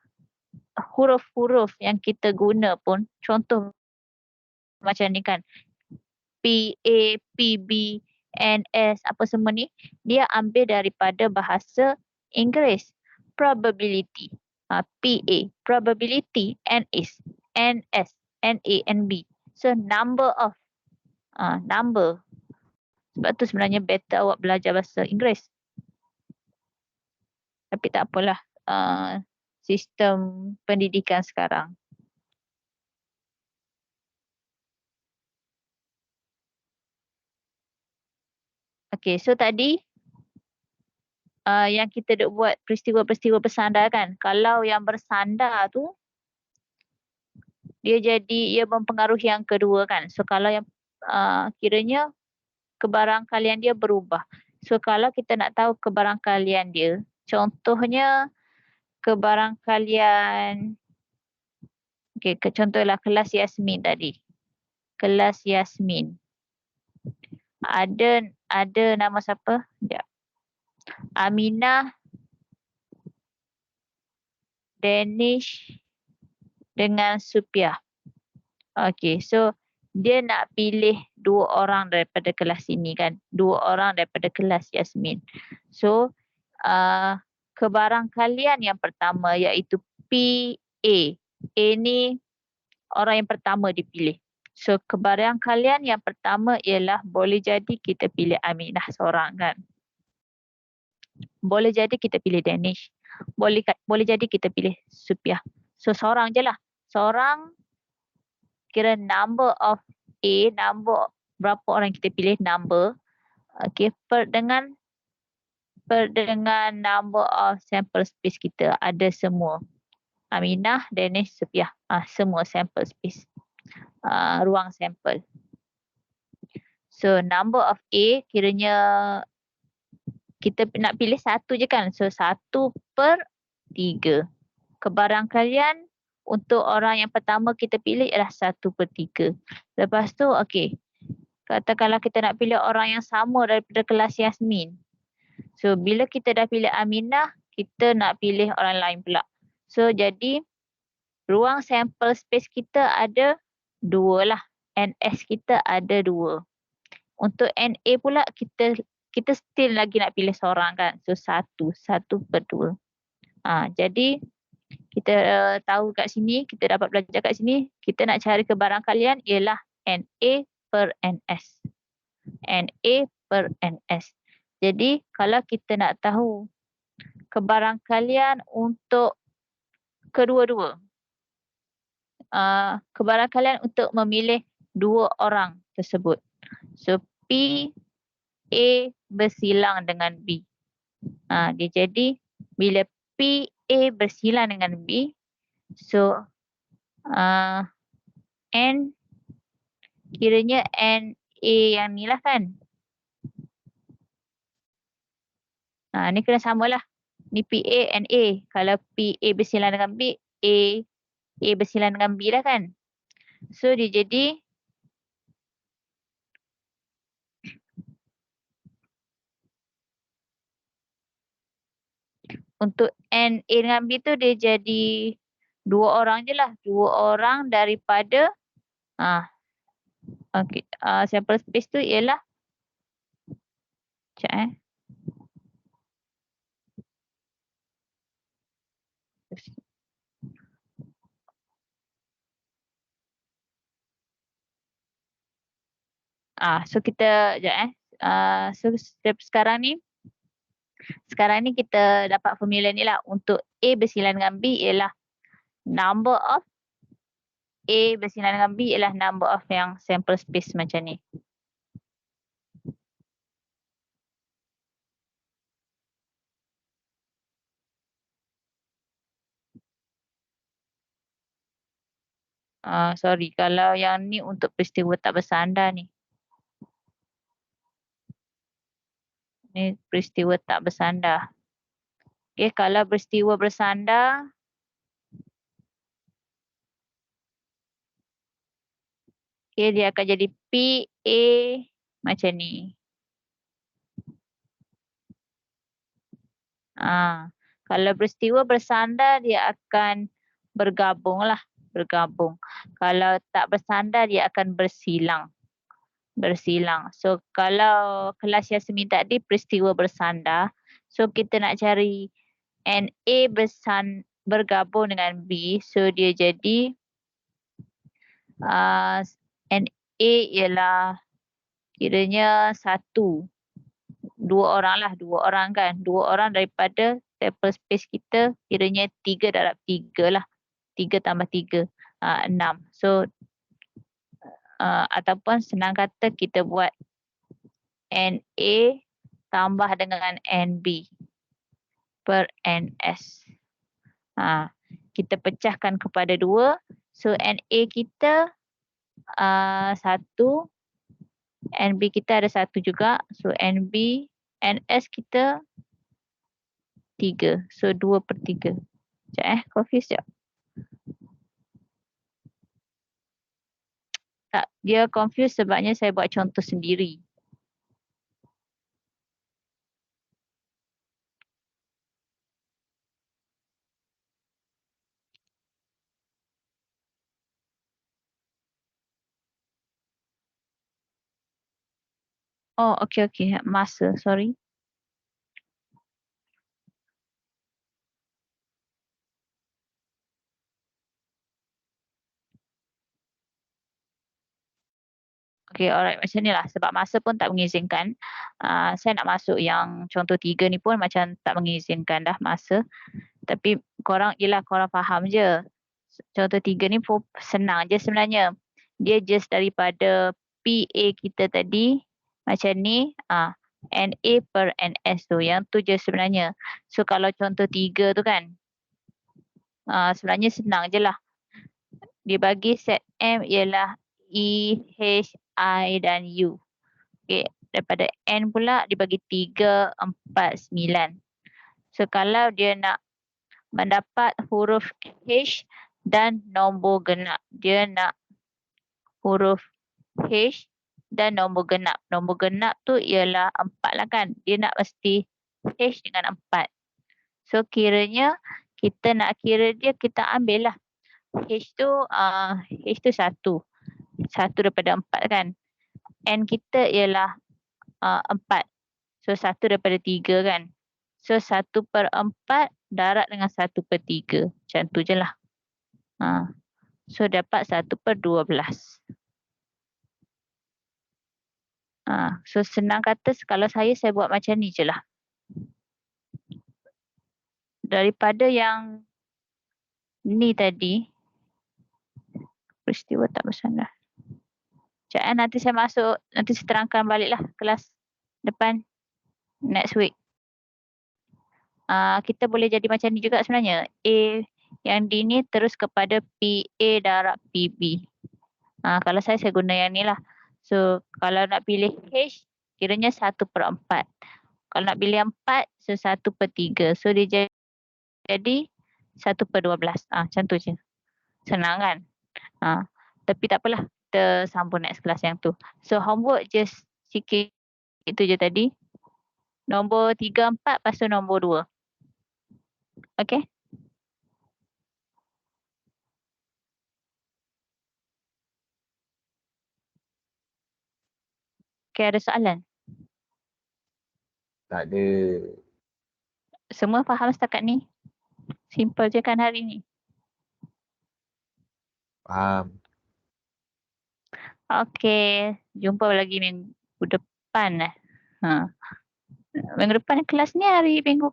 huruf-huruf yang kita guna pun, contoh macam ni kan, PA, PB, NS, apa semua ni, dia ambil daripada bahasa Inggeris. Probability, PA, probability, NS, NA, NB. So number of, number. Sebab tu sebenarnya better awak belajar bahasa Inggeris. Tapi tak apalah, sistem pendidikan sekarang. Okay, so tadi yang kita duk buat peristiwa-peristiwa bersandar kan. Kalau yang bersandar tu, Ia mempengaruhi yang kedua kan. So kalau yang kiranya kebarangkalian dia berubah. So kalau kita nak tahu kebarangkalian dia, contohnya kebarangkalian, contohlah kelas Yasmin tadi. Kelas Yasmin. Ada nama siapa? Sekejap. Aminah, Danish dengan Supiah. Okay, so dia nak pilih 2 orang daripada kelas ini kan. 2 orang daripada kelas Yasmin. So, kebarangkalian yang pertama iaitu PA. A ni orang yang pertama dipilih. So, kebarangkalian yang pertama ialah boleh jadi kita pilih Aminah seorang kan. Boleh jadi kita pilih Danish. Boleh jadi kita pilih Supiah. So, seorang je lah. Seorang kira number of A, number berapa orang kita pilih number, okay, dengan number of sample space kita ada semua. Aminah, Danish, Supiah, semua sample space, ruang sampel. So number of A kiranya kita nak pilih satu je kan. So 1/3. Kebarangkalian untuk orang yang pertama kita pilih ialah 1/3. Lepas tu okey. Katakanlah kita nak pilih orang yang sama daripada kelas Yasmin. So bila kita dah pilih Aminah, kita nak pilih orang lain pula. So jadi ruang sample space kita ada 2 lah. NS kita ada 2. Untuk NA pula kita still lagi nak pilih seorang kan. So 1/2. Jadi kita tahu kat sini, kita dapat belajar kat sini, kita nak cari kebarangkalian ialah NA per NS. NA per NS. Jadi kalau kita nak tahu kebarangkalian untuk kedua-dua, kebarangkalian untuk memilih 2 orang tersebut. So P, A bersilang dengan B. Dia jadi bila P, A bersilang dengan B, so N kiranya N A yang ni lah kan. Ni kena samalah. Ni PA and A. Kalau PA bersilang dengan B, A bersilang dengan B lah kan. So dia jadi untuk NA dengan B tu dia jadi 2 orang je lah. 2 orang daripada sample space tu ialah so kita so sekarang ni kita dapat formula ni lah. Untuk A bersilang dengan B ialah number of A bersilang dengan B ialah number of yang sample space macam ni. Sorry, kalau yang ni untuk peristiwa tak bersandar ni. Ni peristiwa tak bersandar. Okay, kalau peristiwa bersandar, okay, dia akan jadi PA macam ni. Kalau peristiwa bersandar, dia akan bergabung lah. Kalau tak bersandar, dia akan bersilang. So kalau kelas Yasmin tadi peristiwa bersandar, so kita nak cari NA bergabung dengan B, so dia jadi NA ialah kiranya 1. 2 orang lah, 2 orang kan. 2 orang daripada sample space kita kiranya 3 darab 3 lah. 3 tambah 3, 6. So ataupun senang kata kita buat NA tambah dengan NB per NS. Kita pecahkan kepada 2. So NA kita 1, NB kita ada 1 juga. So NB, NS kita 3. So 2/3. Sekejap confuse sekejap. Tak, dia confuse sebabnya saya buat contoh sendiri. Oh, okey. Masa, sorry. Okay, alright. Macam ni lah. Sebab masa pun tak mengizinkan. Saya nak masuk yang contoh 3 ni pun macam tak mengizinkan dah masa. Tapi korang faham je. Contoh 3 ni pun senang je sebenarnya. Dia just daripada PA kita tadi. Macam ni. NA per NS tu. Yang tu je sebenarnya. So kalau contoh 3 tu kan. Sebenarnya senang je lah. Dia bagi set M ialah E, H, I dan U. Okay. Daripada N pula dibagi 3, 4, 9. So kalau dia nak mendapat huruf H dan nombor genap. Dia nak huruf H dan nombor genap. Nombor genap tu ialah 4 lah kan. Dia nak mesti H dengan 4. So kiranya kita nak kira dia, kita ambil lah. H tu 1. 1 daripada 4 kan. N kita ialah 4. So 1 daripada 3 kan. So 1/4 darab dengan 1/3. Macam tu je lah. So dapat 1/12. So senang kata kalau saya buat macam ni je lah. Daripada yang ni tadi. Peristiwa tak bersandarkan. Sekejap nanti saya masuk. Nanti saya terangkan balik lah kelas depan. Next week. Kita boleh jadi macam ni juga sebenarnya. A yang D ni terus kepada PA darab PB. Kalau saya guna yang ni lah. So kalau nak pilih H, kiranya 1/4. Kalau nak pilih 4, so 1/3. So dia jadi 1/12. Macam tu je. Senang kan? Tapi tak apalah. Kita sambung next kelas yang tu. So homework just sikit. Itu je tadi. Nombor 3, 4, lepas tu nombor 2. Okay? Okay, ada soalan? Tak ada. Semua faham setakat ni? Simple je kan hari ni? Faham. Okay. Jumpa lagi minggu depan. Minggu depan kelas ni hari minggu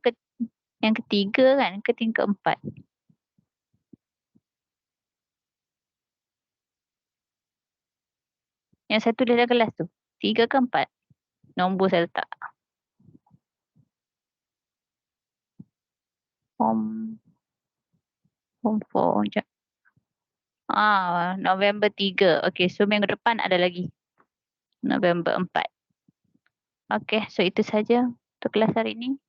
yang ketiga kan? Keempat. Yang satu dah ada kelas tu. 3 ke 4? Nombor saya letak. Form 4 je. November 3. Okay, so minggu depan ada lagi. November 4. Okay, so itu saja untuk kelas hari ini.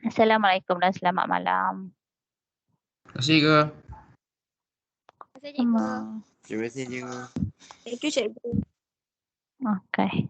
Assalamualaikum dan selamat malam. Terima kasih ke? Terima kasih, cikgu. Terima kasih cikgu. Thank you, cikgu. Okay.